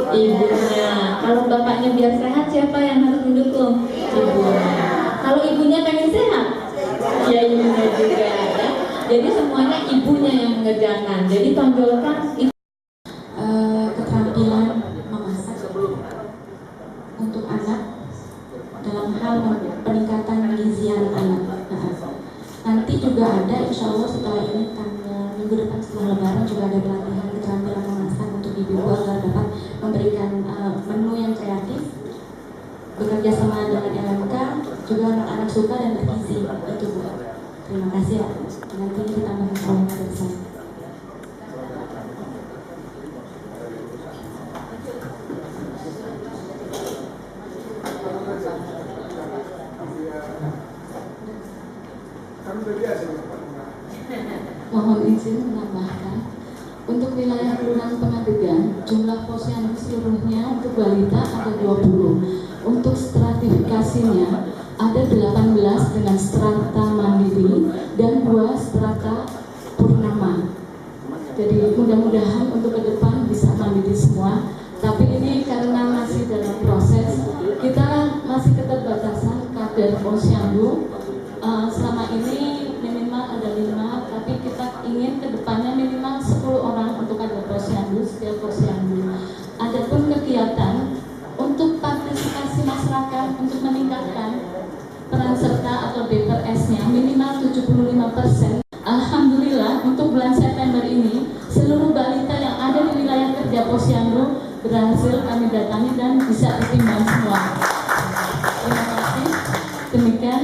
Ibunya. Kalau bapaknya biar sehat, siapa yang harus mendukung? Ibunya. Kalau ibunya pengen sehat, ya ibunya juga ya. Jadi semuanya ibunya yang mengerjakan. Jadi tonjolkan itu. Keterampilan memasak untuk anak dalam hal peningkatan gizian anak. Nanti juga ada, insya Allah setelah ini minggu depan setelah Lebaran juga ada pelatihan keterampilan memasak untuk ibu-ibu agar dapat memberikan menu yang kreatif, bekerja sama dengan LMK, juga anak-anak suka dan bergizi. Itu Bu. Terima kasih ya. Nanti kita mengucapkan dari saya. Mohon izin menambahkan, untuk wilayah Kelurahan Pengadegan, jumlah posyandu seluruhnya untuk balita ada 20. Untuk stratifikasinya ada 18 dengan strata mandiri dan 2 strata purnama. Jadi mudah-mudahan untuk ke depan bisa mandiri semua. Tapi ini karena masih dalam proses, kita masih keterbatasan kader posyandu. Selama ini minimal ada 5, tapi kita ingin kedepannya minimal 10 orang untuk kader posyandu, setiap posyandu. Adapun kegiatan untuk partisipasi masyarakat untuk meningkatkan peran serta atau DPRS-nya minimal 75%. Alhamdulillah untuk bulan September ini seluruh balita yang ada di wilayah kerja posyandu berhasil kami datangi dan bisa ditimbang semua. Terima kasih. Demikian.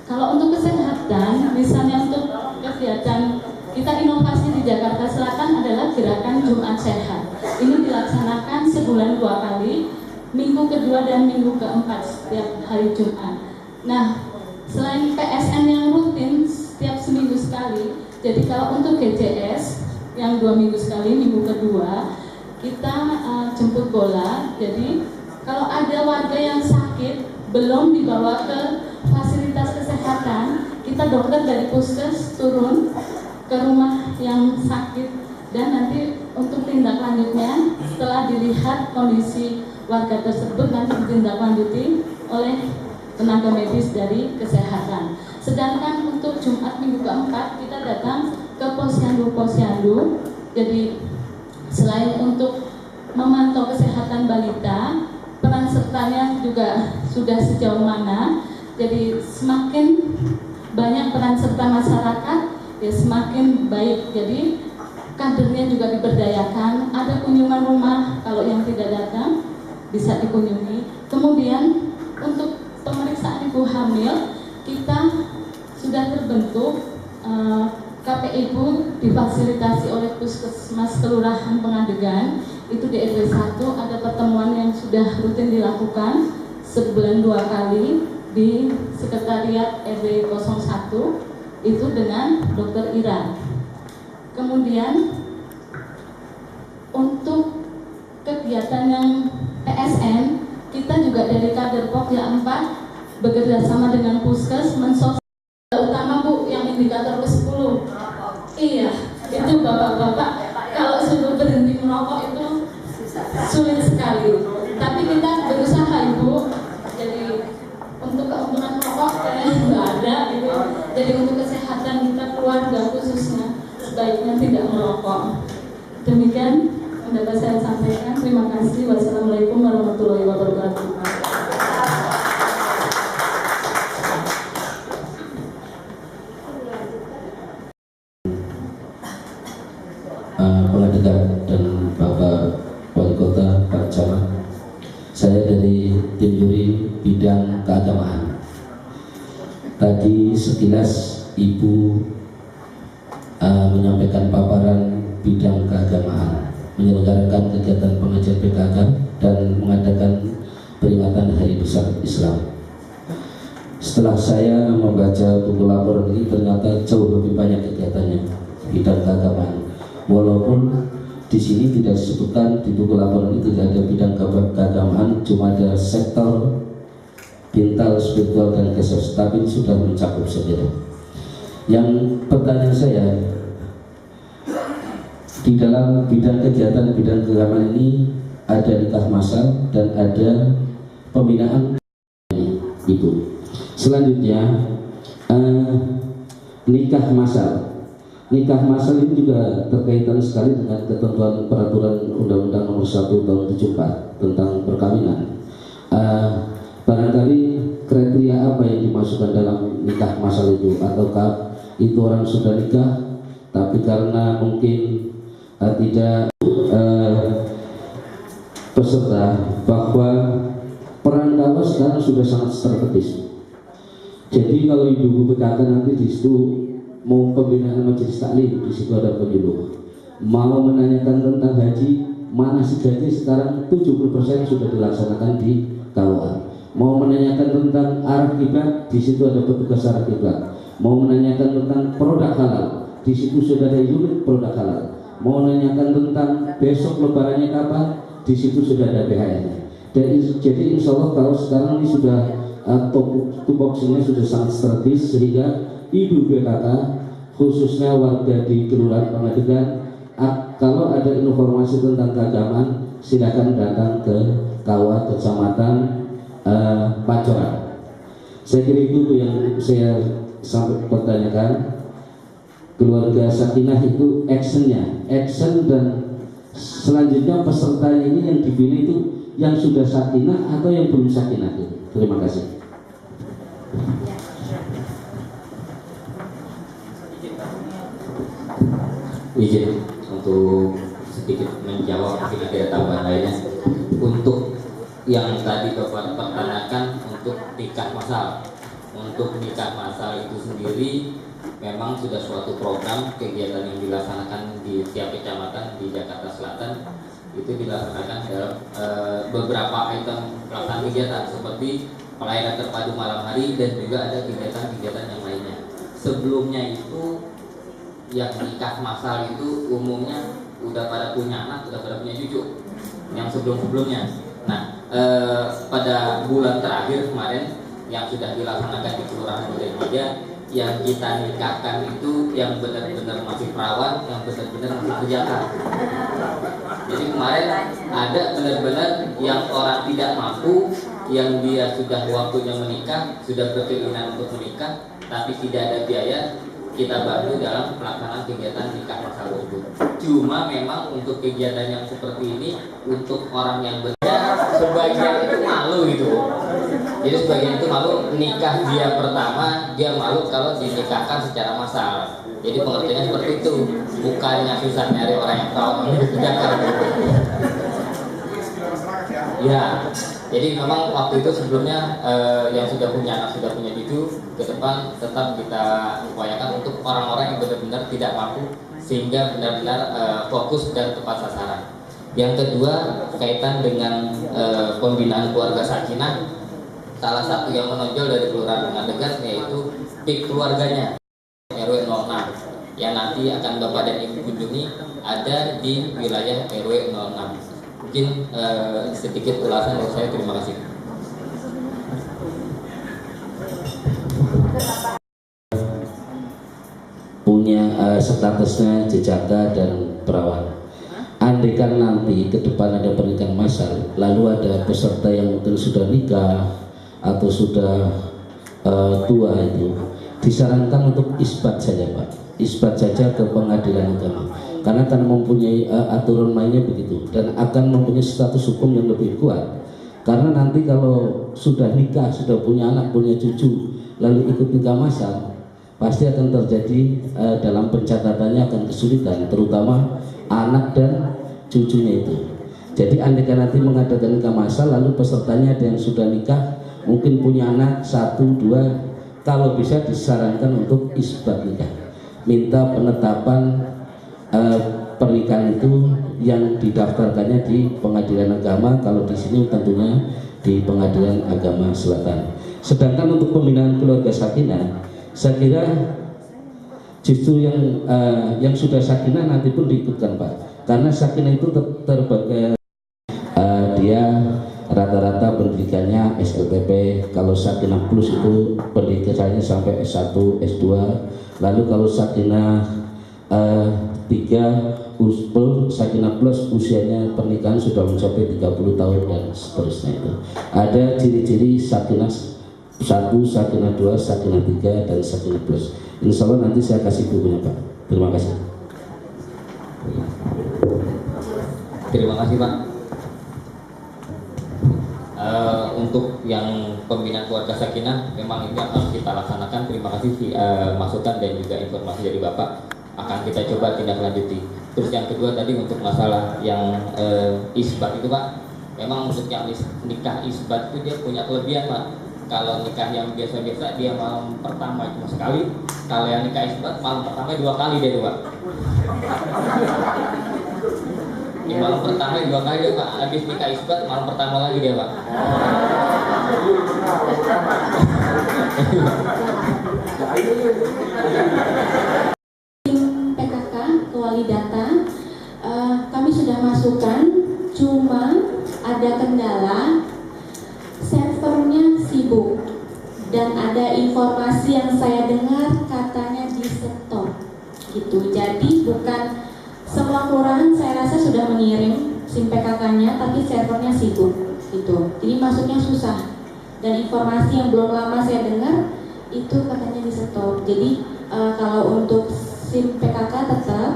Kalau untuk kesehatan, misalnya untuk kegiatan kita inovasi di Jakarta Selatan adalah gerakan Jumat Sehat. Ini dilaksanakan sebulan 2 kali, minggu kedua dan minggu keempat setiap hari Jumat. Nah, selain PSN yang rutin setiap seminggu sekali, jadi kalau untuk GJS yang 2 minggu sekali, minggu kedua kita jemput bola. Jadi kalau ada warga yang sakit belum dibawa ke fasilitas kesehatan, kita dokter dari puskes turun ke rumah yang sakit dan nanti untuk tindak lanjutnya setelah dilihat kondisi warga tersebut nanti ditindaklanjuti oleh tenaga medis dari kesehatan. Sedangkan untuk Jumat minggu keempat kita datang ke posyandu-posyandu. Jadi selain untuk memantau kesehatan balita, peran sertanya juga sudah sejauh mana. Jadi semakin banyak peran serta masyarakat, ya semakin baik. Jadi kadernya juga diberdayakan. Ada kunjungan rumah, kalau yang tidak datang bisa dikunjungi. Kemudian untuk pemeriksaan ibu hamil, kita sudah terbentuk KPIBU difasilitasi oleh Puskesmas Kelurahan Pengadegan. Itu di RW 1 ada pertemuan yang sudah rutin dilakukan sebulan 2 kali di Sekretariat RW 01 itu dengan Dr. Ira. Kemudian untuk kegiatan yang PSN, kita juga dari kader Pokja 4 bekerja sama dengan Puskes utama Bu yang indikator ke-10. Iya, itu bapak-bapak kalau sudah berhenti merokok itu sulit sekali. Tapi kita berusaha Ibu. Jadi untuk keuntungan merokok nggak ada gitu. Jadi untuk kesehatan kita keluarga khususnya sebaiknya tidak merokok. Demikian dapat saya sampaikan. Terima kasih. Wassalamualaikum warahmatullahi wabarakatuh. Pengadegan dan Bapak Wali Kota, Pak Camat, saya dari tim juri bidang keagamaan. Tadi sekilas Ibu menyampaikan paparan bidang keagamaan, menyelenggarakan kegiatan pengajian PKK dan mengadakan peringatan Hari Besar Islam. Setelah saya membaca buku laporan ini, ternyata jauh lebih banyak kegiatannya bidang keagamaan. Walaupun di sini tidak disebutkan, di buku laporan ini tidak ada bidang keagamaan, cuma ada sektor mental, spiritual dan kesos, tapi ini sudah mencakup sebenarnya. Yang pertanyaan saya, di dalam bidang kegiatan bidang keagamaan ini ada nikah masal dan ada pembinaan Ibu. Selanjutnya nikah masal. Nikah masal ini juga terkaitan sekali dengan ketentuan peraturan Undang-Undang Nomor 1 Tahun 74 tentang perkawinan. Barangkali kriteria apa yang dimasukkan dalam nikah masal itu? Ataukah itu orang sudah nikah tapi karena mungkin tidak peserta, bahwa peran dakwah sekarang sudah sangat strategis. Jadi kalau ibu PKK nanti di situ mau pembinaan majelis taklim, di situ ada penyuluh. Mau menanyakan tentang haji, manasik haji sekarang 70% sudah dilaksanakan di KUA. Mau menanyakan tentang arah kiblat, di situ ada petugas arah kiblat. Mau menanyakan tentang produk halal, di situ sudah ada unit produk halal. Mau menanyakan tentang besok lebarannya kapan, di situ sudah ada BHN-nya. Jadi insya Allah kalau sekarang ini sudah tupoksinya sudah sangat strategis, sehingga Ibu PKK khususnya warga di Kelurahan Pengadegan, kalau ada informasi tentang keagamaan silakan datang ke KUA Kecamatan Pancoran. Saya kira itu yang saya sampai pertanyakan. Keluarga Sakinah itu actionnya, action, dan selanjutnya peserta ini yang dipilih itu yang sudah Sakinah atau yang belum Sakinah itu. Terima kasih. Izin untuk sedikit menjawab, mungkin ada tambahan lainnya. Untuk yang tadi Bapak pertanyakan untuk nikah masal, untuk nikah masal itu sendiri memang sudah suatu program kegiatan yang dilaksanakan di setiap kecamatan di Jakarta Selatan. Itu dilaksanakan dalam beberapa item pelaksanaan kegiatan seperti pelayanan terpadu malam hari dan juga ada kegiatan-kegiatan yang lainnya. Sebelumnya itu yang nikah masal itu umumnya udah pada punya anak, udah pada punya cucu yang sebelum-sebelumnya. Nah, pada bulan terakhir kemarin yang sudah dilaksanakan di Kelurahan Duren 3, yang kita nikahkan itu yang benar-benar masih perawan, yang benar-benar masih kerjakan. Jadi kemarin ada benar-benar yang orang tidak mampu, yang dia sudah waktunya menikah, sudah berkeinginan untuk menikah, tapi tidak ada biaya, kita bantu dalam pelaksanaan kegiatan nikah masal tersebut. Cuma memang untuk kegiatan yang seperti ini untuk orang yang sebagian itu malu gitu. Jadi sebagian itu malu nikah dia pertama, dia malu kalau dinikahkan secara massal. Jadi pengertiannya seperti itu, bukannya susah nyari orang yang tahu mengerjakan. Ya, jadi memang waktu itu sebelumnya yang sudah punya anak, sudah punya cucu, ke depan tetap kita upayakan untuk orang-orang yang benar-benar tidak mampu, sehingga benar-benar fokus dan tepat sasaran. Yang kedua, kaitan dengan pembinaan keluarga sakinah, salah satu yang menonjol dari Kelurahan Pengadegan yaitu PIK keluarganya RW 06 yang nanti akan Bapak dan Ibu kunjungi ada di wilayah RW 06. Mungkin sedikit ulasan dari saya. Terima kasih. Punya statusnya jejaka dan perawan. Andaikan nanti ke depan ada pernikahan massal, lalu ada peserta yang mungkin sudah nikah atau sudah tua, itu disarankan untuk isbat saja, Pak. Isbat saja ke pengadilan agama. karena akan mempunyai aturan mainnya begitu dan akan mempunyai status hukum yang lebih kuat. Karena nanti kalau sudah nikah, sudah punya anak, punya cucu, lalu ikut nikah massal, pasti akan terjadi dalam pencatatannya akan kesulitan, terutama anak dan cucunya itu. Jadi andaikan nanti mengadakan nikah massal, lalu pesertanya ada yang sudah nikah, mungkin punya anak 1, 2, kalau bisa disarankan untuk isbat nikah, minta penetapan pernikahan itu yang didaftarkannya di pengadilan agama, kalau di sini tentunya di pengadilan agama selatan. Sedangkan untuk pembinaan keluarga sakinah, saya kira justru yang sudah sakinah nanti pun diikutkan Pak, karena sakinah itu terbagi dia rata-rata pendidikannya SLTP, kalau sakinah plus itu pendidikannya sampai S1, S2, lalu kalau sakinah 3 uspul, sakinah plus usianya pernikahan sudah mencapai 30 tahun dan seterusnya. Itu ada ciri-ciri sakinah 1, sakinah 2, sakinah 3 dan sakinah plus. Insya Allah nanti saya kasih bukunya Pak. Terima kasih. Terima kasih Pak. Untuk yang pembinaan keluarga sakinah memang ini akan kita laksanakan. Terima kasih masukan dan juga informasi dari Bapak, akan kita coba tindak lanjuti. Terus yang kedua tadi untuk masalah yang isbat itu Pak, memang untuk yang nikah isbat itu dia punya kelebihan Pak. Kalau nikah yang biasa-biasa dia malam pertama cuma sekali, kalau yang nikah isbat malam pertama 2 kali dia tuh Pak. Di malam pertama 2 kali dia Pak, habis nikah isbat malam pertama lagi dia Pak. PKK Wali Data, kami sudah masukkan, cuma ada kendala servernya sibuk dan ada informasi yang saya dengar katanya di stop gitu. Jadi bukan semua kelurahan saya rasa sudah mengirim SIM PKK-nya, tapi servernya sibuk gitu. Jadi masuknya susah. Dan informasi yang belum lama saya dengar itu katanya di stop. Jadi kalau untuk SIM PKK tetap,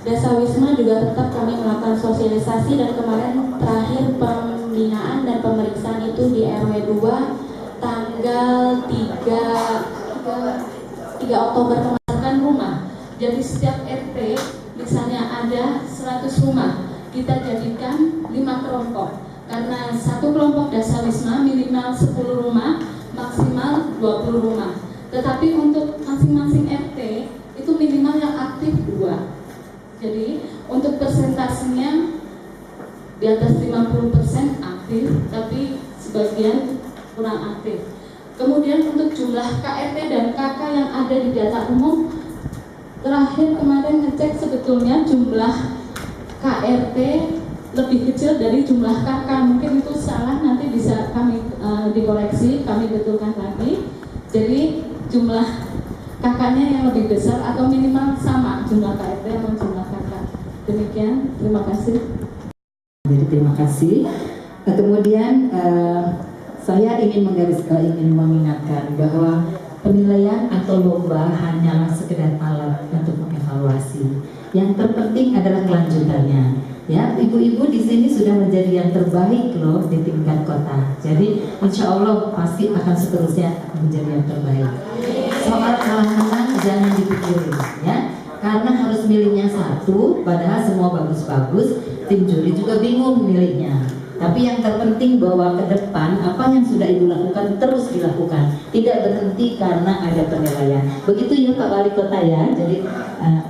Dasawisma juga tetap kami melakukan sosialisasi, dan kemarin terakhir pembinaan dan pemeriksaan itu di RW 2 tanggal 3 Oktober kemarin rumah. Jadi setiap RT misalnya ada 100 rumah, kita jadikan 5 kelompok. Karena satu kelompok Dasawisma minimal 10 rumah, maksimal 20 rumah. Tetapi untuk masing-masing RT itu minimal yang aktif 2. Jadi untuk persentasenya di atas 50% aktif, tapi sebagian kurang aktif. Kemudian untuk jumlah KRT dan KK yang ada di data umum, terakhir kemarin ngecek sebetulnya jumlah KRT lebih kecil dari jumlah KK. Mungkin itu salah, nanti bisa kami dikoreksi, kami betulkan lagi. Jadi jumlah kakaknya yang lebih besar atau minimal sama jumlah KRT atau jumlah kakak. Demikian, terima kasih. Jadi terima kasih. Kemudian saya ingin mengingatkan bahwa penilaian atau lomba hanyalah sekedar alat untuk mengevaluasi. Yang terpenting adalah kelanjutannya. Ya, ibu-ibu di sini sudah menjadi yang terbaik loh di tingkat kota. Jadi insya Allah pasti akan seterusnya menjadi yang terbaik. Soal kalah-menang jangan dipikirin ya, karena harus milihnya satu, padahal semua bagus-bagus, tim juri juga bingung milihnya. Tapi yang terpenting bahwa ke depan apa yang sudah ibu lakukan terus dilakukan, tidak berhenti karena ada penilaian. Begitu ya Pak Wali Kota ya. Jadi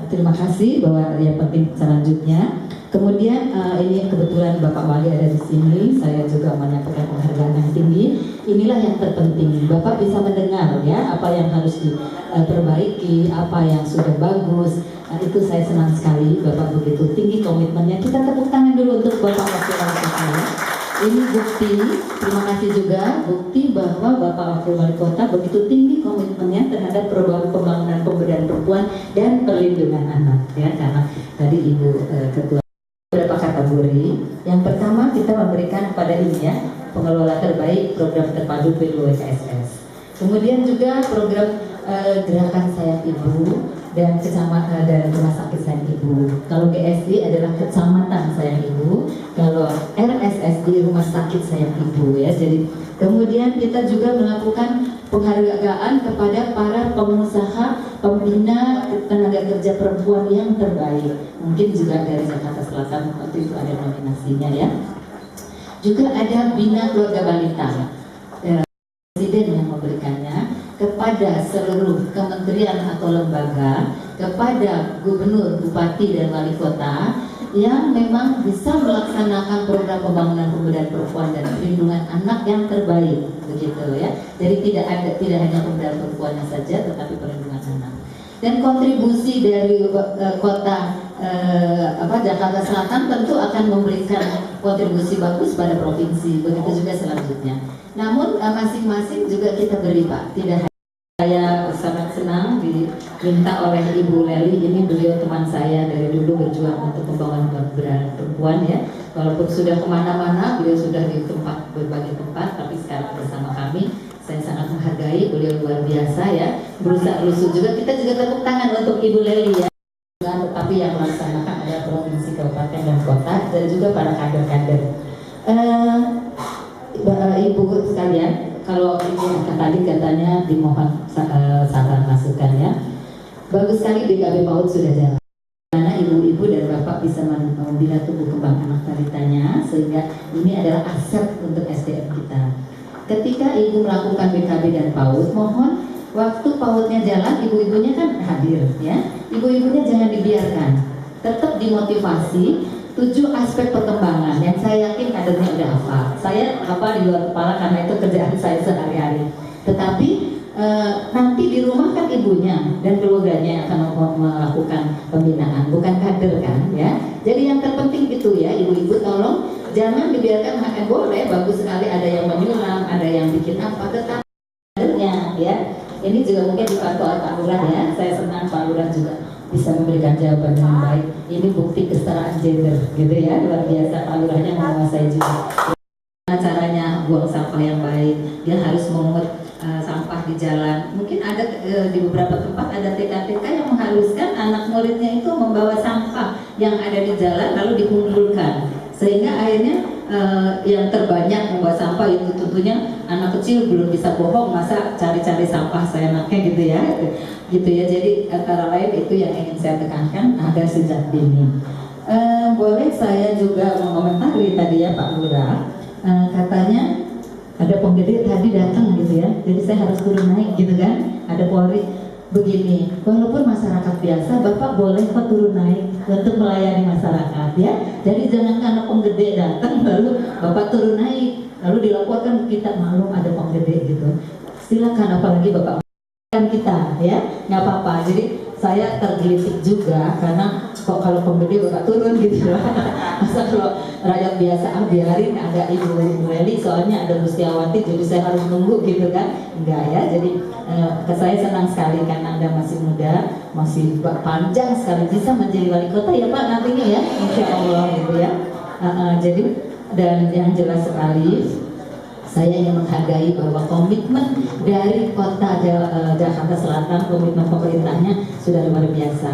terima kasih bahwa yang penting selanjutnya. Kemudian ini kebetulan Bapak Wali ada di sini, saya juga menyampaikan penghargaan yang tinggi. Inilah yang terpenting, Bapak bisa mendengar ya apa yang harus diperbaiki, apa yang sudah bagus. Itu saya senang sekali Bapak begitu tinggi komitmennya. Kita tepuk tangan dulu untuk Bapak Wakil Wali Kota. Ini bukti, terima kasih juga bukti bahwa Bapak Wakil Wali Kota begitu tinggi komitmennya terhadap perubahan pembangunan pemberdayaan perempuan dan perlindungan anak ya. Karena tadi Ibu Ketua beberapa kategori. Yang pertama kita memberikan pada ini ya, pengelola terbaik program terpadu PDWKSS. Kemudian juga program gerakan sayap ibu, dan kecamatan dan rumah sakit sayang ibu. Kalau GSI adalah kecamatan sayang ibu, kalau RSSI rumah sakit sayang ibu ya. Jadi kemudian kita juga melakukan penghargaan kepada para pengusaha pembina tenaga kerja perempuan yang terbaik. Mungkin juga dari Jakarta Selatan waktu itu ada nominasinya ya. Juga ada Bina Keluarga Balita. Presiden yang memberikannya kepada seluruh kementerian atau lembaga, kepada gubernur, bupati dan wali kota yang memang bisa melaksanakan program pembangunan pemberdayaan perempuan dan perlindungan anak yang terbaik, begitu ya. Jadi tidak hanya pemberdayaan perempuannya saja, tetapi perlindungan anak. Dan kontribusi dari kota Jakarta Selatan tentu akan memberikan kontribusi bagus pada provinsi, begitu juga selanjutnya. Namun masing-masing juga kita beri Pak, tidak. Saya sangat senang diminta oleh Ibu Leli, ini beliau teman saya dari dulu berjuang untuk pembangunan pemberdayaan perempuan ya. Walaupun sudah kemana-mana, beliau sudah di berbagai tempat, tapi sekarang bersama kami. Saya sangat menghargai, beliau luar biasa ya. Berusaha lusuh juga, kita juga tepuk tangan untuk Ibu Leli ya. Tetapi yang melaksanakan adalah provinsi, kabupaten dan kota, dan juga para kader-kader. Ibu sekalian, kalau ini tadi katanya dimohon saran masukannya, bagus sekali DKB PAUD sudah jalan. Karena ibu-ibu dan bapak bisa membina tumbuh kembang anak balitanya, sehingga ini adalah aset untuk SDM kita. Ketika ibu melakukan BKB dan PAUD, mohon waktu PAUD-nya jalan, ibu-ibunya kan hadir ya. Ibu-ibunya jangan dibiarkan, tetap dimotivasi. 7 aspek perkembangan yang saya yakin kadernya udah hafal. Saya hafal di luar kepala karena itu kerjaan saya sehari-hari. Tetapi nanti di rumah kan ibunya dan keluarganya yang akan melakukan pembinaan, bukan kader kan ya. Jadi yang terpenting itu ya, ibu-ibu tolong jangan dibiarkan boleh, bagus sekali ada yang menyulam, ada yang bikin apa, tetapi kadernya ya. Ini juga mungkin dibantu oleh Pak Lurah ya. Saya senang Pak Lurah juga bisa memberikan jawaban dengan baik. Ini bukti kesetaraan gender gitu ya, luar biasa. Pak Lurahnya menguasai juga. Caranya buang sampah yang baik, dia harus memungut sampah di jalan. Mungkin ada di beberapa tempat ada TK-TK yang mengharuskan anak muridnya itu membawa sampah yang ada di jalan lalu dikumpulkan, sehingga akhirnya yang terbanyak membawa sampah itu tentunya anak kecil belum bisa bohong, masa cari-cari sampah seenaknya gitu ya. Gitu ya, jadi antara lain itu yang ingin saya tekankan agar sejak dini. Boleh saya juga mengomentari tadi ya Pak Lurah, katanya ada penggede tadi datang gitu ya, jadi saya harus turun naik gitu kan, ada Polri begini. Walaupun masyarakat biasa, Bapak boleh kok turun naik untuk melayani masyarakat ya. Jadi jangan karena penggede datang lalu Bapak turun naik, lalu dilaporkan kita maklum ada penggede gitu. Silakan, apalagi Bapak kan kita ya, nggak apa-apa. Jadi saya tergelitik juga karena kok kalau penggede Bapak turun gitu loh. Masa kalau rakyat biasa biarin ada Ibu Leli, soalnya ada Gustiawati jadi saya harus nunggu gitu kan. Enggak ya, jadi saya senang sekali karena Anda masih muda, masih panjang sekali bisa menjadi wali kota ya Pak nantinya ya, insya Allah gitu ya. Jadi dan yang jelas sekali saya ingin menghargai bahwa komitmen dari kota Jakarta Selatan, komitmen pemerintahnya sudah luar biasa.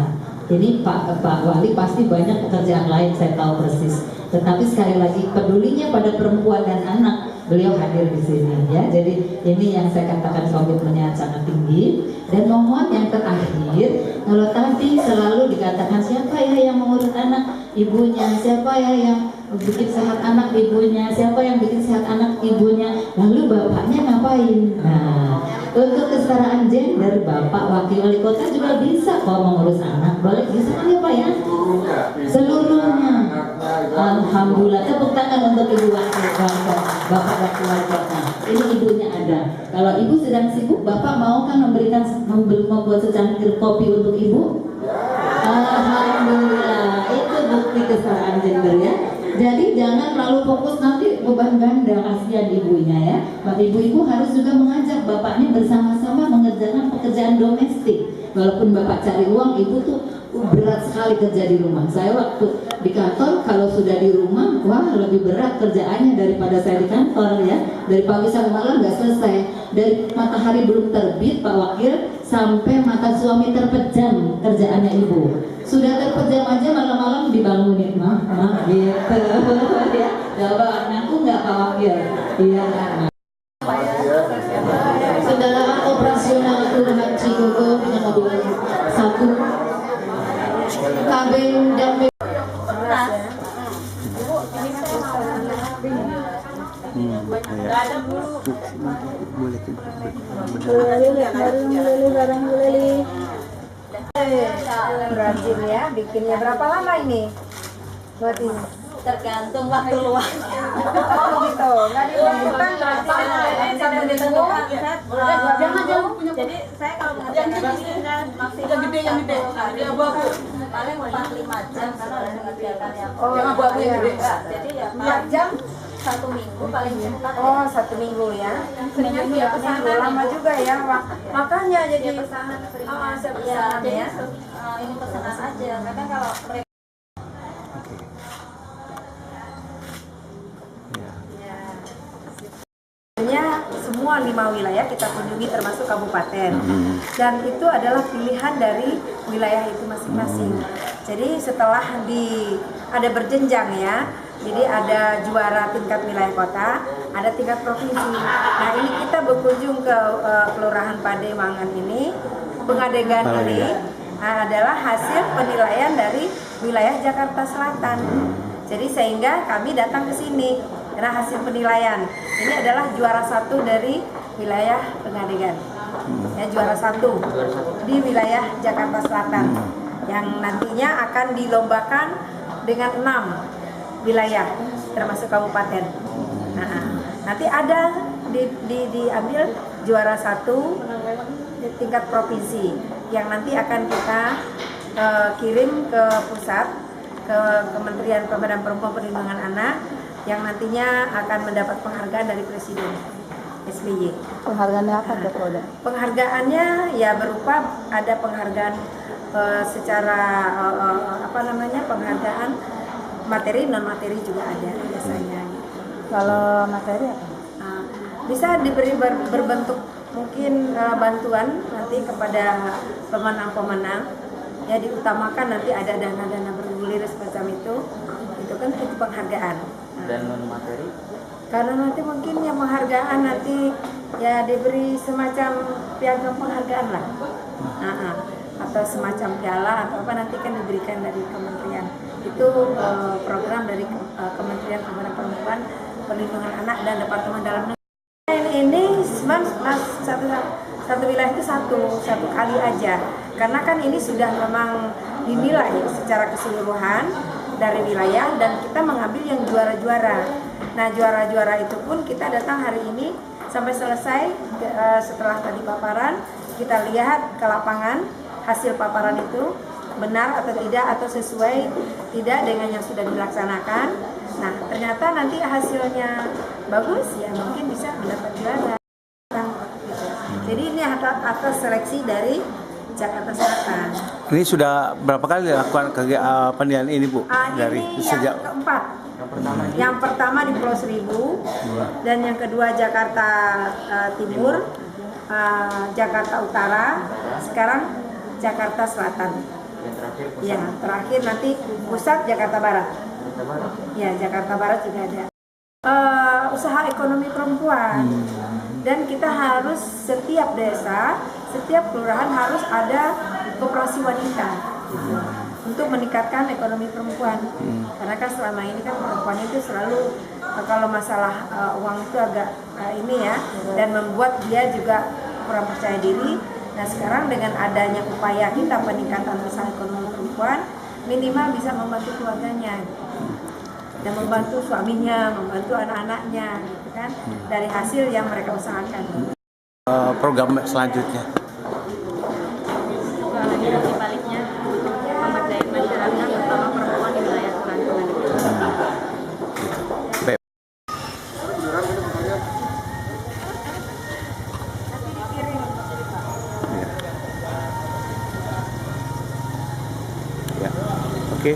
Ini Pak Wali pasti banyak pekerjaan lain, saya tahu persis. Tetapi sekali lagi pedulinya pada perempuan dan anak, beliau hadir di sini ya. Jadi ini yang saya katakan komitmennya sangat tinggi. Dan mohon yang terakhir, kalau tadi selalu dikatakan siapa ya yang mengurus anak, ibunya, siapa ya yang bikin sehat anak, ibunya, siapa yang bikin sehat anak, ibunya, lalu bapaknya ngapain? Nah, untuk kesetaraan gender, bapak wakil wali kota juga bisa kok mengurus anak, boleh bisa kan ya Pak ya? Seluruhnya. Alhamdulillah, tepuk tangan untuk ibu wakil bapak wakil wali kota. Ini ibunya ada. Kalau ibu sedang sibuk, bapak mau kan membuat secangkir kopi untuk ibu? Alhamdulillah, itu bukti kesetaraan gender ya. Jadi jangan terlalu fokus nanti beban ganda, kasihan ibunya ya. Ibu-ibu harus juga mengajak bapaknya bersama-sama mengerjakan pekerjaan domestik. Walaupun bapak cari uang, ibu tuh berat sekali kerja di rumah. Saya waktu di kantor, kalau sudah di rumah, wah lebih berat kerjaannya daripada saya di kantor ya. Dari pagi sampai malam nggak selesai. Dari matahari belum terbit, Pak Wakil, sampai mata suami terpejam kerjaannya ibu. Sudah terpejam aja malam-malam dibangunin, mah gitu. Ya, jawab anakku nggak khawatir, iya kan. Kendaraan operasional Kelurahan Cigogo dengan mobil 1 kabin dan Rajin ya, bikinnya berapa lama ini? Buat ini? Tergantung waktu luang. Oh gitu, nggak ditentukan berarti satu minggu. Jangan punya. Jadi saya kalau mengerjakan kan maksimal yang gede hari abu-abu paling 4-5 jam karena harus mengerjakan yang abu-abu yang gede. Jadi ya 4 jam 1 minggu paling cepat. Oh 1 minggu ya. Seminggu ya pesanan lama juga ya. Makanya jadi pesanan pesanan ya. Ini pesanan aja. Karena kalau mereka semua 5 wilayah kita kunjungi termasuk kabupaten, dan itu adalah pilihan dari wilayah itu masing-masing. Jadi setelah ada berjenjang ya, jadi ada juara tingkat wilayah kota, ada tingkat provinsi. Nah ini kita berkunjung ke Kelurahan Pademangan ini, Pengadegan ini adalah hasil penilaian dari wilayah Jakarta Selatan. Jadi sehingga kami datang ke sini karena hasil penilaian ini adalah juara 1 dari wilayah Pengadegan, ya juara 1 di wilayah Jakarta Selatan, yang nantinya akan dilombakan dengan 6 wilayah termasuk kabupaten. Nah, nanti ada diambil juara 1 di tingkat provinsi yang nanti akan kita kirim ke pusat, ke Kementerian Pemberdayaan Perempuan Perlindungan Anak, yang nantinya akan mendapat penghargaan dari Presiden SBY. Penghargaannya apa tuh, Polda? Penghargaannya ya berupa ada penghargaan secara penghargaan materi, non materi juga ada biasanya. Kalau materi apa? Bisa diberi berbentuk mungkin bantuan nanti kepada pemenang-pemenang, ya diutamakan nanti ada dana-dana bergulir semacam itu kan itu penghargaan. Dan non materi? Karena nanti mungkin yang penghargaan nanti ya diberi semacam piagam penghargaan lah, atau semacam piala atau apa nanti kan diberikan dari kementerian. Itu program dari Kementerian Pemberdayaan Perempuan, Perlindungan Anak dan Departemen Dalam Negeri. Ini satu wilayah itu satu kali aja, karena kan ini sudah memang dinilai secara keseluruhan dari wilayah dan kita mengambil yang juara-juara. Nah juara-juara itu pun kita datang hari ini sampai selesai. Setelah tadi paparan kita lihat ke lapangan hasil paparan itu benar atau tidak, atau sesuai tidak dengan yang sudah dilaksanakan. Nah ternyata nanti hasilnya bagus ya mungkin bisa mendapat juara. Jadi ini atas seleksi dari Jakarta Selatan. Ini sudah berapa kali dilakukan penilaian ini, Bu? Dari ini sejak yang keempat. Yang pertama di Pulau Seribu, dan yang kedua Jakarta Timur, Jakarta Utara, sekarang Jakarta Selatan. Ya, terakhir nanti pusat Jakarta Barat. Ya, Jakarta Barat juga ada. Usaha ekonomi perempuan, dan kita harus setiap desa, setiap kelurahan harus ada koperasi wanita untuk meningkatkan ekonomi perempuan. Karena kan selama ini kan perempuan itu selalu kalau masalah uang itu agak ini ya, dan membuat dia juga kurang percaya diri. Nah sekarang dengan adanya upaya kita peningkatan usaha ekonomi perempuan, minimal bisa membantu keluarganya dan membantu suaminya, membantu anak-anaknya, gitu kan, dari hasil yang mereka usahakan. Program selanjutnya? Di baliknya memberdayakan masyarakat, terutama perempuan di wilayah Kelurahan. Ya. Oke.